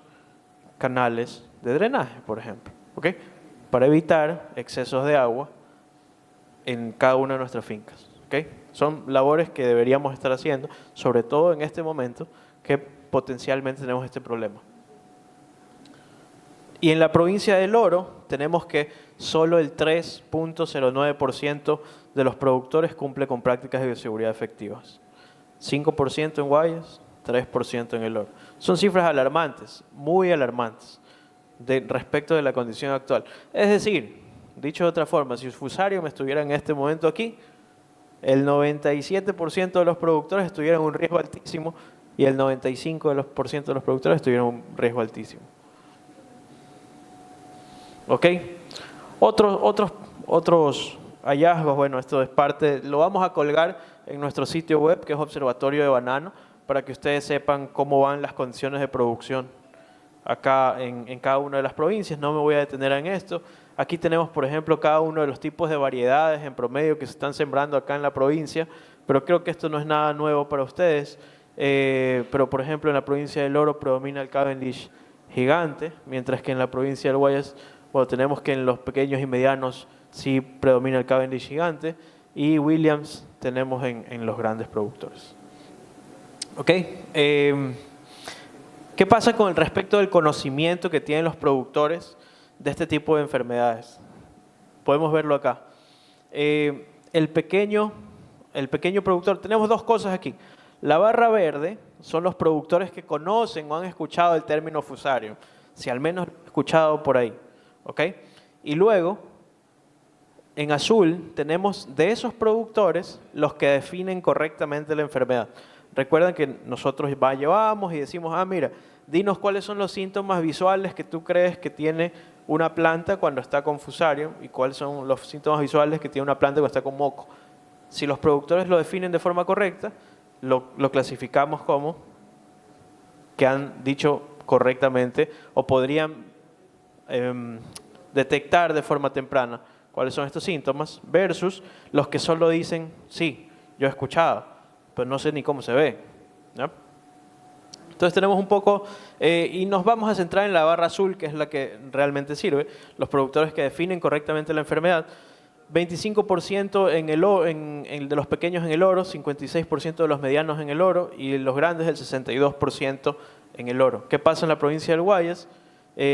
canales de drenaje, por ejemplo, ¿ok? Para evitar excesos de agua en cada una de nuestras fincas, ¿ok? Son labores que deberíamos estar haciendo, sobre todo en este momento que potencialmente tenemos este problema. Y en la provincia del Oro tenemos que solo el 3.09% de los productores cumple con prácticas de bioseguridad efectivas. 5% en Guayas, 3% en el Oro. Son cifras alarmantes, muy alarmantes, respecto de la condición actual. Es decir, dicho de otra forma, si Fusarium estuviera en este momento aquí, el 97% de los productores estuvieran en un riesgo altísimo y el 95% de los productores estuvieran en un riesgo altísimo. ¿Ok? Otros hallazgos, bueno, esto es parte, lo vamos a colgar en nuestro sitio web, que es Observatorio de Banano, para que ustedes sepan cómo van las condiciones de producción acá en cada una de las provincias. No me voy a detener en esto. Aquí tenemos, por ejemplo, cada uno de los tipos de variedades en promedio que se están sembrando acá en la provincia, pero creo que esto no es nada nuevo para ustedes. Pero, por ejemplo, en la provincia del Oro predomina el Cavendish gigante, mientras que en la provincia del Guayas, bueno, tenemos que en los pequeños y medianos sí predomina el Cavendish gigante, y Williams tenemos en los grandes productores. ¿Ok? ¿Qué pasa con el respecto del conocimiento que tienen los productores de este tipo de enfermedades? Podemos verlo acá. El pequeño productor, tenemos dos cosas aquí. La barra verde son los productores que conocen o han escuchado el término Fusarium, si al menos han escuchado por ahí. ¿Ok? Y luego, en azul, tenemos de esos productores los que definen correctamente la enfermedad. Recuerden que nosotros llevamos y decimos, mira, dinos cuáles son los síntomas visuales que tú crees que tiene una planta cuando está con Fusarium y cuáles son los síntomas visuales que tiene una planta cuando está con moco. Si los productores lo definen de forma correcta, lo clasificamos como que han dicho correctamente o podrían detectar de forma temprana cuáles son estos síntomas, versus los que solo dicen, sí, yo he escuchado, pero no sé ni cómo se ve, ¿no? Entonces tenemos un poco, y nos vamos a centrar en la barra azul, que es la que realmente sirve, los productores que definen correctamente la enfermedad. 25% de los pequeños en el Oro, 56% de los medianos en el Oro y los grandes el 62% en el Oro. ¿Qué pasa en la provincia del Guayas?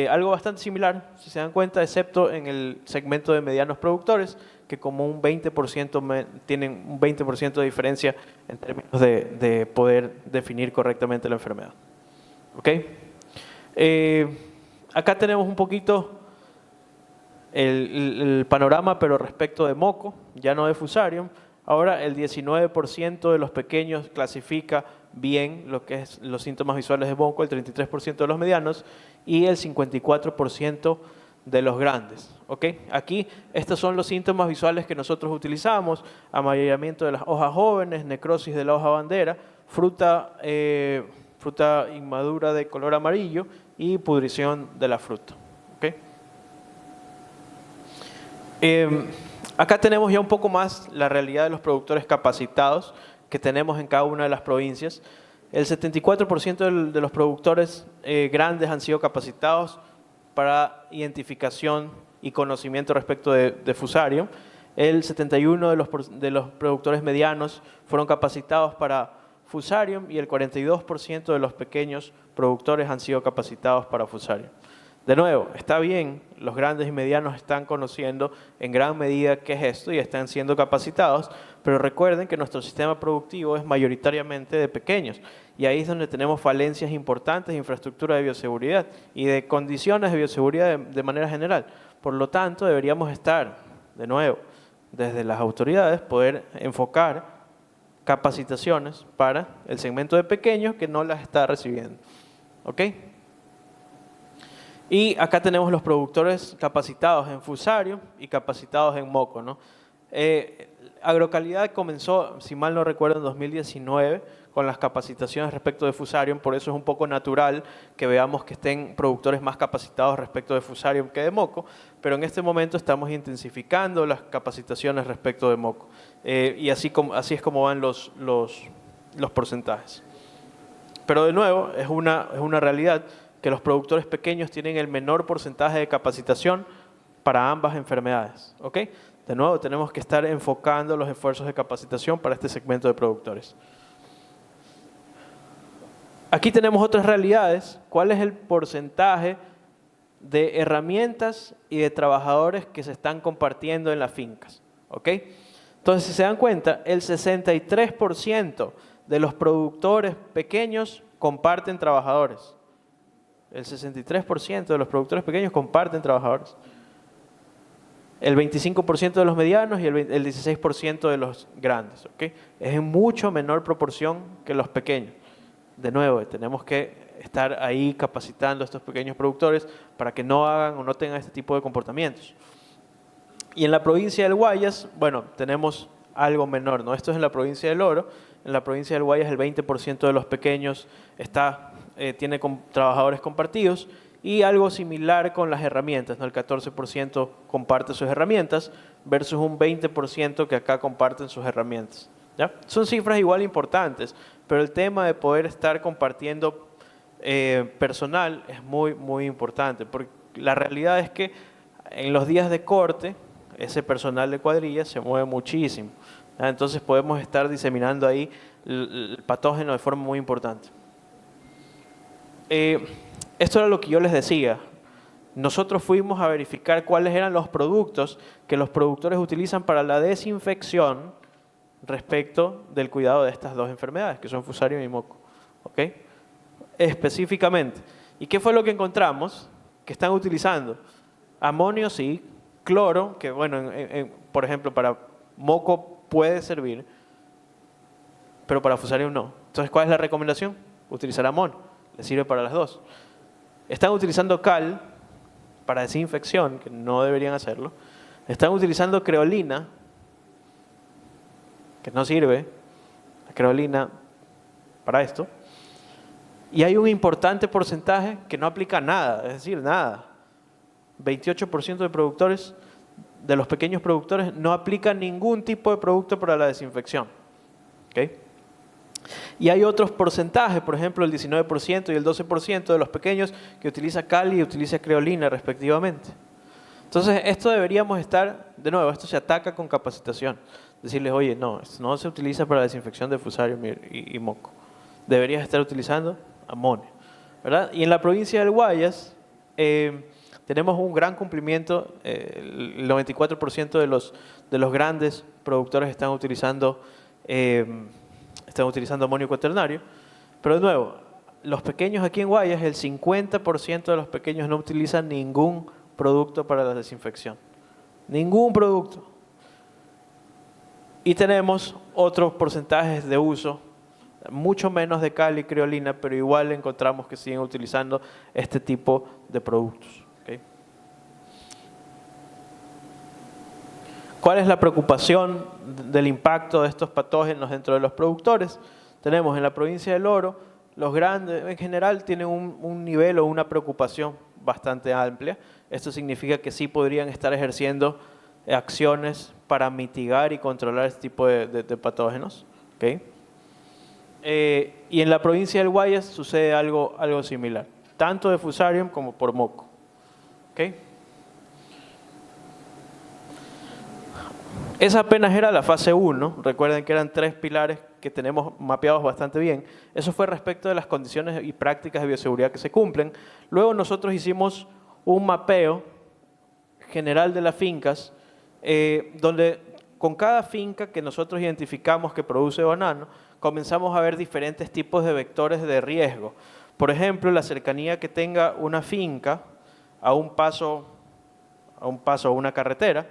Algo bastante similar, si se dan cuenta, excepto en el segmento de medianos productores, que como un 20% tienen un 20% de diferencia en términos de poder definir correctamente la enfermedad. ¿Ok? Acá tenemos un poquito el panorama, pero respecto de moco, ya no de Fusarium. Ahora el 19% de los pequeños clasifica bien lo que es los síntomas visuales de moco, el 33% de los medianos y el 54% de los grandes. ¿Okay? Aquí estos son los síntomas visuales que nosotros utilizamos: amarillamiento de las hojas jóvenes, necrosis de la hoja bandera, fruta inmadura de color amarillo y pudrición de la fruta. ¿Okay? Acá tenemos ya un poco más la realidad de los productores capacitados que tenemos en cada una de las provincias. El 74% de los productores grandes han sido capacitados para identificación y conocimiento respecto de Fusarium. El 71% de los productores medianos fueron capacitados para Fusarium y el 42% de los pequeños productores han sido capacitados para Fusarium. De nuevo, está bien, los grandes y medianos están conociendo en gran medida qué es esto y están siendo capacitados, pero recuerden que nuestro sistema productivo es mayoritariamente de pequeños y ahí es donde tenemos falencias importantes de infraestructura de bioseguridad y de condiciones de bioseguridad de manera general. Por lo tanto, deberíamos estar, de nuevo, desde las autoridades, poder enfocar capacitaciones para el segmento de pequeños que no las está recibiendo. ¿Ok? Y acá tenemos los productores capacitados en Fusarium y capacitados en Moco, ¿no? Agrocalidad comenzó, si mal no recuerdo, en 2019 con las capacitaciones respecto de Fusarium, por eso es un poco natural que veamos que estén productores más capacitados respecto de Fusarium que de Moco, pero en este momento estamos intensificando las capacitaciones respecto de Moco. Y así es como van los porcentajes. Pero de nuevo, es una realidad que los productores pequeños tienen el menor porcentaje de capacitación para ambas enfermedades. ¿Ok? De nuevo, tenemos que estar enfocando los esfuerzos de capacitación para este segmento de productores. Aquí tenemos otras realidades. ¿Cuál es el porcentaje de herramientas y de trabajadores que se están compartiendo en las fincas? ¿Ok? Entonces, si se dan cuenta, el 63% de los productores pequeños comparten trabajadores. El 63% de los productores pequeños comparten trabajadores. El 25% de los medianos y el 16% de los grandes. ¿Okay? Es en mucho menor proporción que los pequeños. De nuevo, tenemos que estar ahí capacitando a estos pequeños productores para que no hagan o no tengan este tipo de comportamientos. Y en la provincia del Guayas, bueno, tenemos algo menor, ¿no? Esto es en la provincia del Oro. En la provincia del Guayas el 20% de los pequeños tiene trabajadores compartidos y algo similar con las herramientas, ¿no? El 14% comparte sus herramientas versus un 20% que acá comparten sus herramientas. ¿Ya? Son cifras igual importantes, pero el tema de poder estar compartiendo personal es muy, muy importante, porque la realidad es que en los días de corte, ese personal de cuadrilla se mueve muchísimo. ¿Ya? Entonces podemos estar diseminando ahí el patógeno de forma muy importante. Esto era lo que yo les decía. Nosotros fuimos a verificar cuáles eran los productos que los productores utilizan para la desinfección respecto del cuidado de estas dos enfermedades, que son Fusarium y Moco. ¿Ok? Específicamente. ¿Y qué fue lo que encontramos? Que están utilizando amonio, sí, cloro, que bueno, por ejemplo, para Moco puede servir, pero para Fusarium no. Entonces, ¿cuál es la recomendación? Utilizar amonio. Le sirve para las dos. Están utilizando cal para desinfección, que no deberían hacerlo. Están utilizando creolina, que no sirve, la creolina para esto. Y hay un importante porcentaje que no aplica nada, es decir, nada. 28% de productores, de los pequeños productores, no aplican ningún tipo de producto para la desinfección. ¿Okay? Y hay otros porcentajes, por ejemplo el 19% y el 12% de los pequeños que utiliza cal y utiliza creolina respectivamente. Entonces esto deberíamos estar, de nuevo, esto se ataca con capacitación. Decirles, oye, no, esto no se utiliza para la desinfección de Fusarium y Moco. Deberías estar utilizando amonio, ¿verdad? Y en la provincia del Guayas tenemos un gran cumplimiento, el 94% de los grandes productores están utilizando amonio cuaternario, pero de nuevo, los pequeños aquí en Guayas, el 50% de los pequeños no utilizan ningún producto para la desinfección. Ningún producto. Y tenemos otros porcentajes de uso, mucho menos de cal y creolina, pero igual encontramos que siguen utilizando este tipo de productos. ¿Okay? ¿Cuál es la preocupación del impacto de estos patógenos dentro de los productores? Tenemos en la provincia del Oro, los grandes en general tienen un nivel o una preocupación bastante amplia. Esto significa que sí podrían estar ejerciendo acciones para mitigar y controlar este tipo de patógenos. ¿Okay? Y en la provincia del Guayas sucede algo similar, tanto de Fusarium como por Moco. ¿Okay? Esa apenas era la fase 1, recuerden que eran 3 pilares que tenemos mapeados bastante bien. Eso fue respecto de las condiciones y prácticas de bioseguridad que se cumplen. Luego nosotros hicimos un mapeo general de las fincas, donde con cada finca que nosotros identificamos que produce banano, comenzamos a ver diferentes tipos de vectores de riesgo. Por ejemplo, la cercanía que tenga una finca a un paso, a una carretera,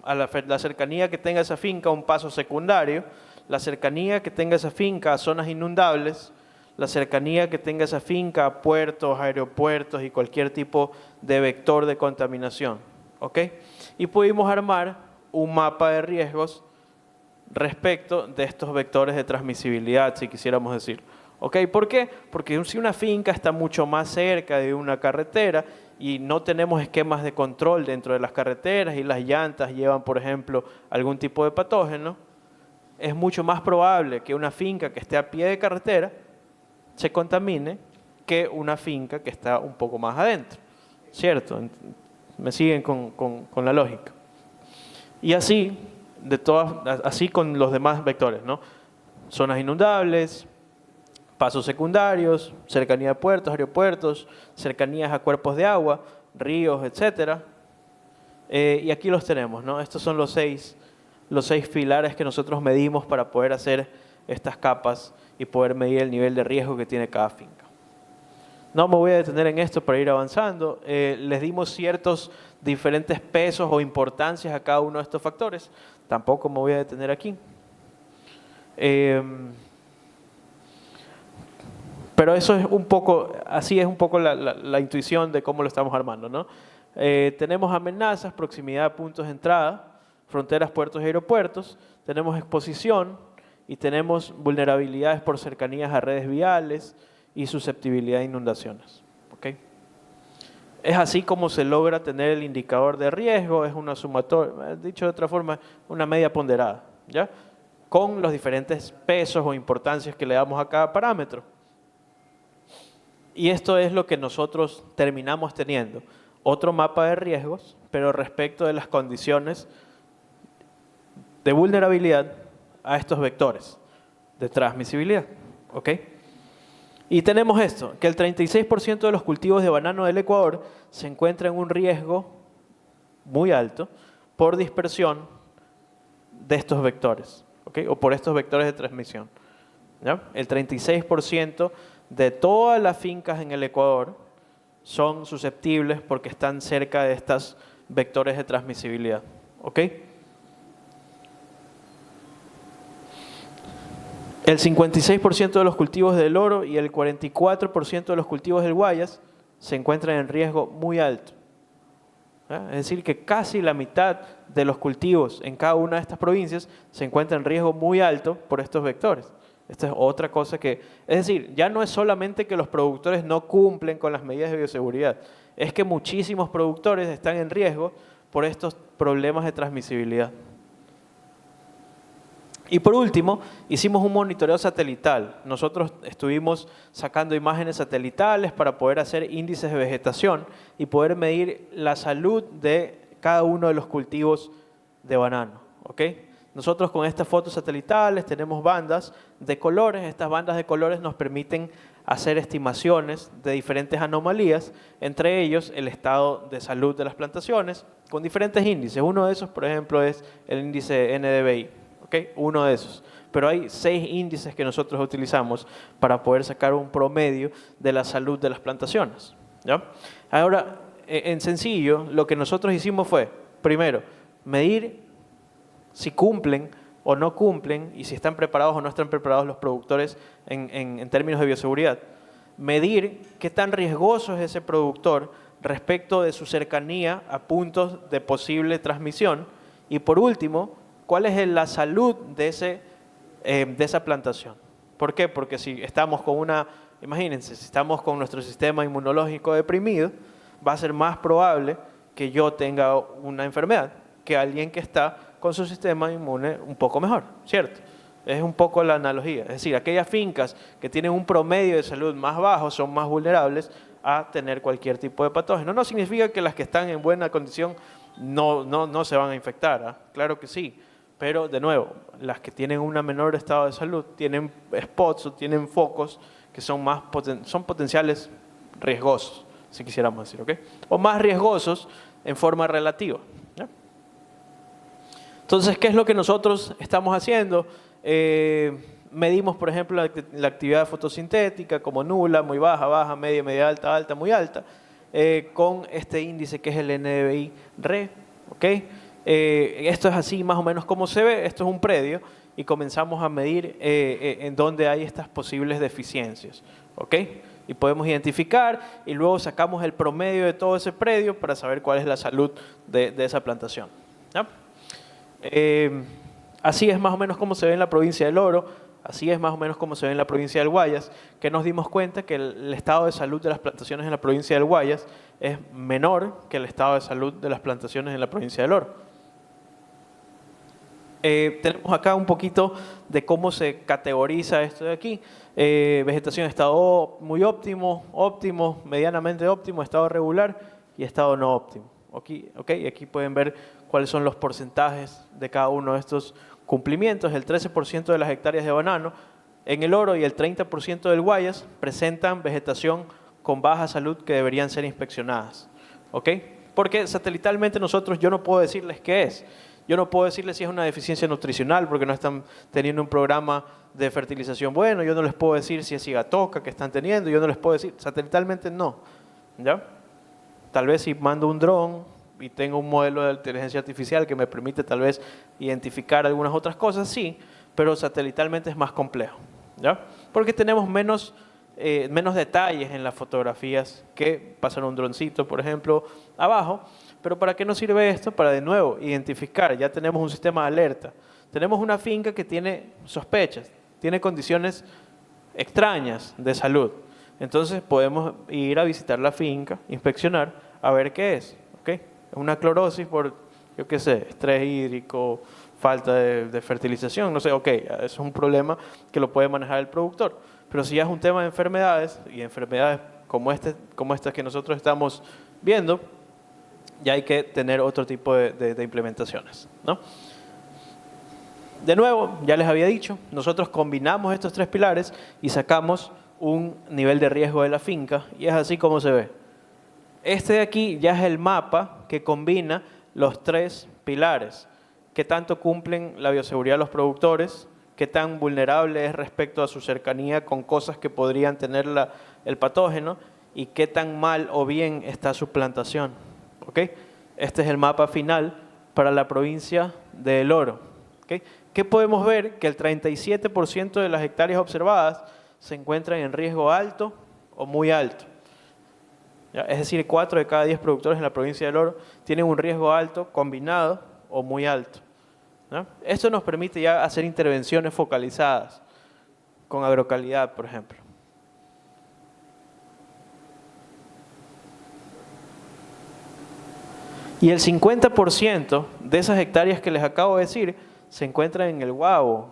la cercanía que tenga esa finca a un paso secundario, la cercanía que tenga esa finca a zonas inundables, la cercanía que tenga esa finca a puertos, aeropuertos y cualquier tipo de vector de contaminación. ¿Ok? Y pudimos armar un mapa de riesgos respecto de estos vectores de transmisibilidad, si quisiéramos decir. ¿Ok? ¿Por qué? Porque si una finca está mucho más cerca de una carretera y no tenemos esquemas de control dentro de las carreteras y las llantas llevan, por ejemplo, algún tipo de patógeno, es mucho más probable que una finca que esté a pie de carretera se contamine que una finca que está un poco más adentro. ¿Cierto? ¿Me siguen con la lógica? Y así, así con los demás vectores, ¿no? Zonas inundables, pasos secundarios, cercanía a puertos, aeropuertos, cercanías a cuerpos de agua, ríos, etc. Y aquí los tenemos, ¿no? Estos son los seis pilares que nosotros medimos para poder hacer estas capas y poder medir el nivel de riesgo que tiene cada finca. No me voy a detener en esto para ir avanzando. Les dimos ciertos diferentes pesos o importancias a cada uno de estos factores. Tampoco me voy a detener aquí. Pero eso es un poco, así es un poco la intuición de cómo lo estamos armando, ¿no? Tenemos amenazas, proximidad a puntos de entrada, fronteras, puertos y aeropuertos. Tenemos exposición y tenemos vulnerabilidades por cercanías a redes viales y susceptibilidad a inundaciones. ¿Okay? Es así como se logra tener el indicador de riesgo, es una sumatoria, dicho de otra forma, una media ponderada, ¿ya? Con los diferentes pesos o importancias que le damos a cada parámetro. Y esto es lo que nosotros terminamos teniendo. Otro mapa de riesgos, pero respecto de las condiciones de vulnerabilidad a estos vectores de transmisibilidad. ¿Ok? Y tenemos esto, que el 36% de los cultivos de banano del Ecuador se encuentra en un riesgo muy alto por dispersión de estos vectores, ¿ok? O por estos vectores de transmisión. ¿Ya? El 36% de todas las fincas en el Ecuador son susceptibles porque están cerca de estos vectores de transmisibilidad. ¿Ok? El 56% de los cultivos del oro y el 44% de los cultivos del guayas se encuentran en riesgo muy alto. Es decir, que casi la mitad de los cultivos en cada una de estas provincias se encuentra en riesgo muy alto por estos vectores. Esta es otra cosa que, es decir, ya no es solamente que los productores no cumplen con las medidas de bioseguridad, es que muchísimos productores están en riesgo por estos problemas de transmisibilidad. Y por último, hicimos un monitoreo satelital. Nosotros estuvimos sacando imágenes satelitales para poder hacer índices de vegetación y poder medir la salud de cada uno de los cultivos de banano. ¿Ok? Nosotros con estas fotos satelitales tenemos bandas de colores. Estas bandas de colores nos permiten hacer estimaciones de diferentes anomalías, entre ellos el estado de salud de las plantaciones, con diferentes índices. Uno de esos, por ejemplo, es el índice NDVI. ¿Okay? Uno de esos. Pero hay 6 índices que nosotros utilizamos para poder sacar un promedio de la salud de las plantaciones. ¿Ya? Ahora, en sencillo, lo que nosotros hicimos fue, primero, medir si cumplen o no cumplen y si están preparados o no están preparados los productores en términos de bioseguridad. Medir qué tan riesgoso es ese productor respecto de su cercanía a puntos de posible transmisión. Y por último, ¿cuál es la salud de esa plantación? ¿Por qué? Porque si estamos imagínense, si estamos con nuestro sistema inmunológico deprimido, va a ser más probable que yo tenga una enfermedad que alguien que está con su sistema inmune un poco mejor, ¿cierto? Es un poco la analogía. Es decir, aquellas fincas que tienen un promedio de salud más bajo son más vulnerables a tener cualquier tipo de patógeno. No significa que las que están en buena condición no se van a infectar, ¿eh? Claro que sí. Pero, de nuevo, las que tienen un menor estado de salud tienen spots o tienen focos que son potenciales riesgosos, si quisiéramos decir, ¿ok? O más riesgosos en forma relativa, ¿ya? Entonces, ¿qué es lo que nosotros estamos haciendo? Medimos, por ejemplo, la actividad fotosintética como nula, muy baja, baja, media, media alta, alta, muy alta, con este índice que es el NDVI-RE, ¿ok? Esto es así más o menos como se ve, esto es un predio y comenzamos a medir en dónde hay estas posibles deficiencias, ¿ok? Y podemos identificar y luego sacamos el promedio de todo ese predio para saber cuál es la salud de esa plantación, ¿ya? Así es más o menos como se ve en la provincia del Oro, así es más o menos como se ve en la provincia del Guayas, que nos dimos cuenta que el estado de salud de las plantaciones en la provincia del Guayas es menor que el estado de salud de las plantaciones en la provincia del Oro. Tenemos acá un poquito de cómo se categoriza esto de aquí. Vegetación, estado muy óptimo, óptimo, medianamente óptimo, estado regular y estado no óptimo. Okay, aquí pueden ver cuáles son los porcentajes de cada uno de estos cumplimientos. El 13% de las hectáreas de banano en el Oro y el 30% del Guayas presentan vegetación con baja salud que deberían ser inspeccionadas. ¿Okay? Porque satelitalmente yo no puedo decirles qué es. Yo no puedo decirles si es una deficiencia nutricional porque no están teniendo un programa de fertilización bueno. Yo no les puedo decir si es cigatoca que están teniendo. Yo no les puedo decir, satelitalmente no. ¿Ya? Tal vez si mando un dron y tengo un modelo de inteligencia artificial que me permite tal vez identificar algunas otras cosas, sí, pero satelitalmente es más complejo, ¿ya? Porque tenemos menos detalles en las fotografías que pasar un droncito, por ejemplo, abajo. Pero ¿para qué nos sirve esto? Para de nuevo identificar, ya tenemos un sistema de alerta. Tenemos una finca que tiene sospechas, tiene condiciones extrañas de salud. Entonces podemos ir a visitar la finca, inspeccionar, a ver qué es. ¿Okay? Una clorosis por, yo qué sé, estrés hídrico, falta de fertilización, no sé, ok, eso es un problema que lo puede manejar el productor. Pero si ya es un tema de enfermedades, y enfermedades como estas que nosotros estamos viendo, ya hay que tener otro tipo de implementaciones, ¿no? De nuevo, ya les había dicho, nosotros combinamos estos tres pilares y sacamos un nivel de riesgo de la finca y es así como se ve. Este de aquí ya es el mapa que combina los tres pilares. Qué tanto cumplen la bioseguridad de los productores, qué tan vulnerable es respecto a su cercanía con cosas que podrían tener el patógeno y qué tan mal o bien está su plantación. ¿Okay? Este es el mapa final para la provincia del Oro. ¿Okay? ¿Qué podemos ver? Que el 37% de las hectáreas observadas se encuentran en riesgo alto o muy alto. ¿Ya? Es decir, 4 de cada 10 productores en la provincia del Oro tienen un riesgo alto, combinado o muy alto. ¿Ya? Esto nos permite ya hacer intervenciones focalizadas con agrocalidad, por ejemplo. Y el 50% de esas hectáreas que les acabo de decir se encuentran en el Guavo.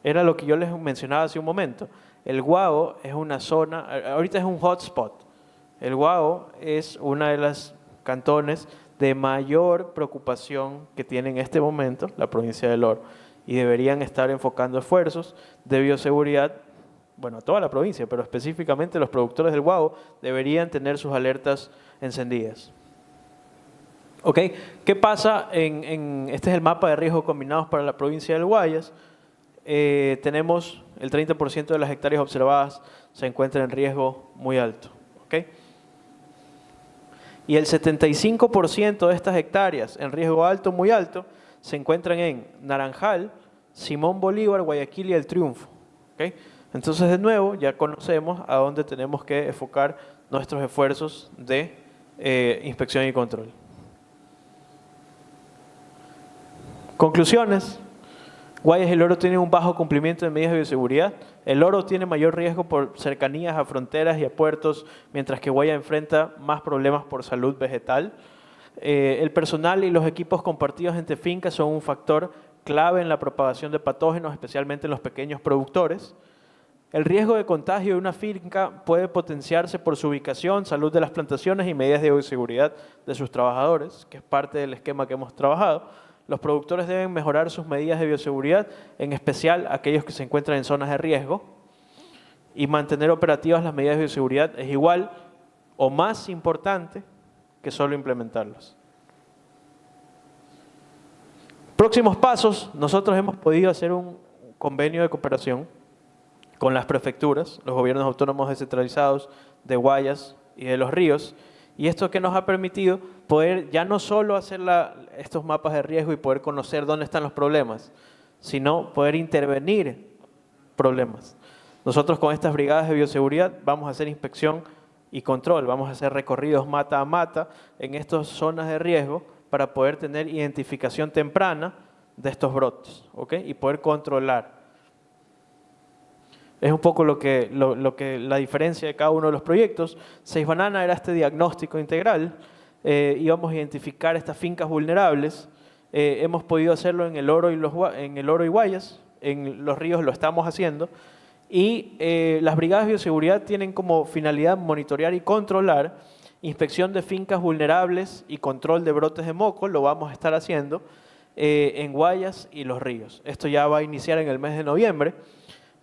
Era lo que yo les mencionaba hace un momento. El Guavo es una zona, ahorita es un hotspot. El Guavo es una de las cantones de mayor preocupación que tiene en este momento la provincia del Oro. Y deberían estar enfocando esfuerzos de bioseguridad, bueno, a toda la provincia, pero específicamente los productores del Guavo deberían tener sus alertas encendidas. ¿Ok? ¿Qué pasa? Este es el mapa de riesgos combinados para la provincia del Guayas. Tenemos el 30% de las hectáreas observadas se encuentran en riesgo muy alto. ¿Ok? Y el 75% de estas hectáreas en riesgo alto, muy alto, se encuentran en Naranjal, Simón Bolívar, Guayaquil y El Triunfo. ¿Ok? Entonces, de nuevo, ya conocemos a dónde tenemos que enfocar nuestros esfuerzos de inspección y control. Conclusiones. Guayas y el Oro tienen un bajo cumplimiento de medidas de bioseguridad. El Oro tiene mayor riesgo por cercanías a fronteras y a puertos, mientras que Guayas enfrenta más problemas por salud vegetal. El personal y los equipos compartidos entre fincas son un factor clave en la propagación de patógenos, especialmente en los pequeños productores. El riesgo de contagio de una finca puede potenciarse por su ubicación, salud de las plantaciones y medidas de bioseguridad de sus trabajadores, que es parte del esquema que hemos trabajado. Los productores deben mejorar sus medidas de bioseguridad, en especial aquellos que se encuentran en zonas de riesgo, y mantener operativas las medidas de bioseguridad es igual o más importante que solo implementarlos. Próximos pasos, nosotros hemos podido hacer un convenio de cooperación con las prefecturas, los gobiernos autónomos descentralizados de Guayas y de Los Ríos, y esto que nos ha permitido poder ya no solo hacer estos mapas de riesgo y poder conocer dónde están los problemas, sino poder intervenir problemas. Nosotros con estas brigadas de bioseguridad vamos a hacer inspección y control, vamos a hacer recorridos mata a mata en estas zonas de riesgo para poder tener identificación temprana de estos brotes, ¿ok? Y poder controlar. Es un poco la diferencia de cada uno de los proyectos. 6Banana era este diagnóstico integral. Íbamos a identificar estas fincas vulnerables. Hemos podido hacerlo en el Oro y Guayas. En Los Ríos lo estamos haciendo. Y las brigadas de bioseguridad tienen como finalidad monitorear y controlar inspección de fincas vulnerables y control de brotes de moco. Lo vamos a estar haciendo en Guayas y Los Ríos. Esto ya va a iniciar en el mes de noviembre.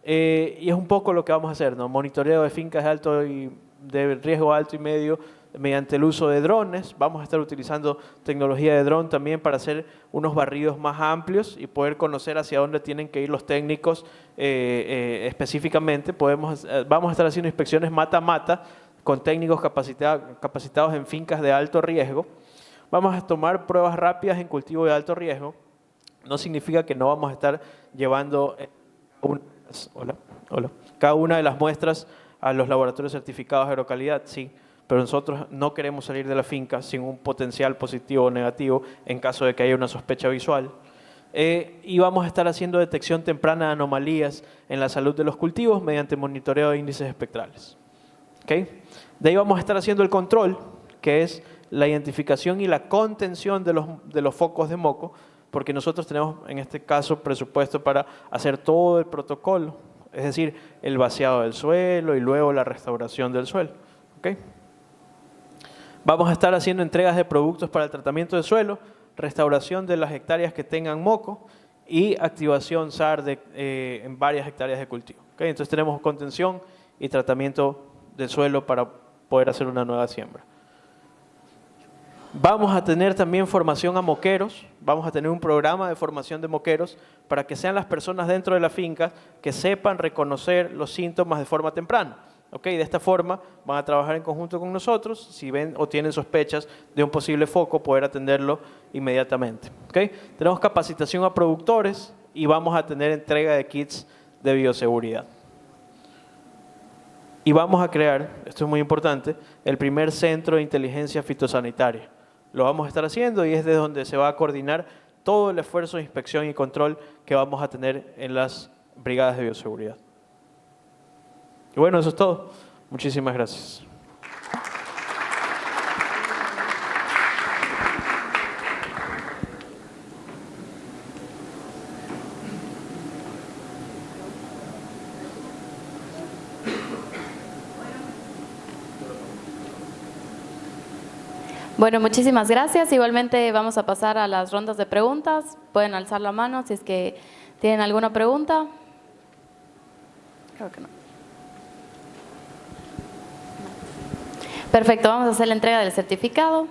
Y es un poco lo que vamos a hacer, ¿no? Monitoreo de fincas de riesgo alto y medio mediante el uso de drones. Vamos a estar utilizando tecnología de dron también para hacer unos barridos más amplios y poder conocer hacia dónde tienen que ir los técnicos específicamente. Vamos a estar haciendo inspecciones mata a mata con técnicos capacitados en fincas de alto riesgo. Vamos a tomar pruebas rápidas en cultivo de alto riesgo. No significa que no vamos a estar llevando cada una de las muestras a los laboratorios certificados de agrocalidad, sí, pero nosotros no queremos salir de la finca sin un potencial positivo o negativo en caso de que haya una sospecha visual. Y vamos a estar haciendo detección temprana de anomalías en la salud de los cultivos mediante monitoreo de índices espectrales. ¿Okay? De ahí vamos a estar haciendo el control, que es la identificación y la contención de los focos de moco, porque nosotros tenemos en este caso presupuesto para hacer todo el protocolo, es decir, el vaciado del suelo y luego la restauración del suelo. ¿Okay? Vamos a estar haciendo entregas de productos para el tratamiento del suelo, restauración de las hectáreas que tengan moco y activación SAR en varias hectáreas de cultivo. ¿Okay? Entonces tenemos contención y tratamiento del suelo para poder hacer una nueva siembra. Vamos a tener también formación a moqueros, vamos a tener un programa de formación de moqueros para que sean las personas dentro de la finca que sepan reconocer los síntomas de forma temprana. ¿Okay? De esta forma van a trabajar en conjunto con nosotros, si ven o tienen sospechas de un posible foco, poder atenderlo inmediatamente. ¿Okay? Tenemos capacitación a productores y vamos a tener entrega de kits de bioseguridad. Y vamos a crear, esto es muy importante, el primer centro de inteligencia fitosanitaria. Lo vamos a estar haciendo y es de donde se va a coordinar todo el esfuerzo de inspección y control que vamos a tener en las brigadas de bioseguridad. Y bueno, eso es todo. Muchísimas gracias. Bueno, muchísimas gracias. Igualmente vamos a pasar a las rondas de preguntas. Pueden alzar la mano si es que tienen alguna pregunta. Creo que no. Perfecto, vamos a hacer la entrega del certificado.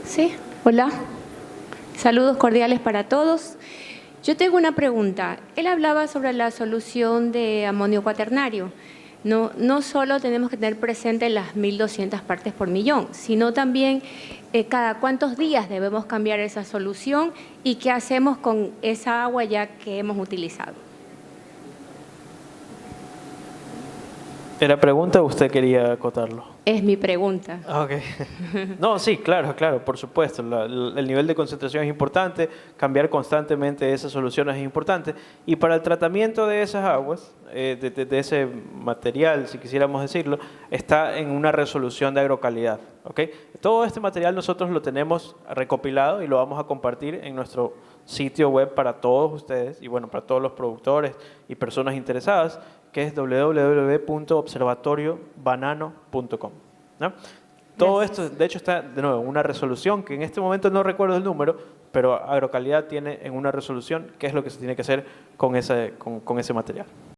Sí, hola. Saludos cordiales para todos. Yo tengo una pregunta. Él hablaba sobre la solución de amonio cuaternario. No solo tenemos que tener presente las 1.200 partes por millón, sino también cada cuántos días debemos cambiar esa solución y qué hacemos con esa agua ya que hemos utilizado. ¿Era pregunta o usted quería acotarlo? Es mi pregunta. Okay. No, sí, claro, por supuesto. El nivel de concentración es importante, cambiar constantemente esas soluciones es importante. Y para el tratamiento de esas aguas, de ese material, si quisiéramos decirlo, está en una resolución de agrocalidad. ¿Okay? Todo este material nosotros lo tenemos recopilado y lo vamos a compartir en nuestro sitio web para todos ustedes y bueno, para todos los productores y personas interesadas, que es www.observatoriobanano.com. ¿no? Todo esto, de hecho, está de nuevo en una resolución que en este momento no recuerdo el número, pero Agrocalidad tiene en una resolución qué es lo que se tiene que hacer con ese material.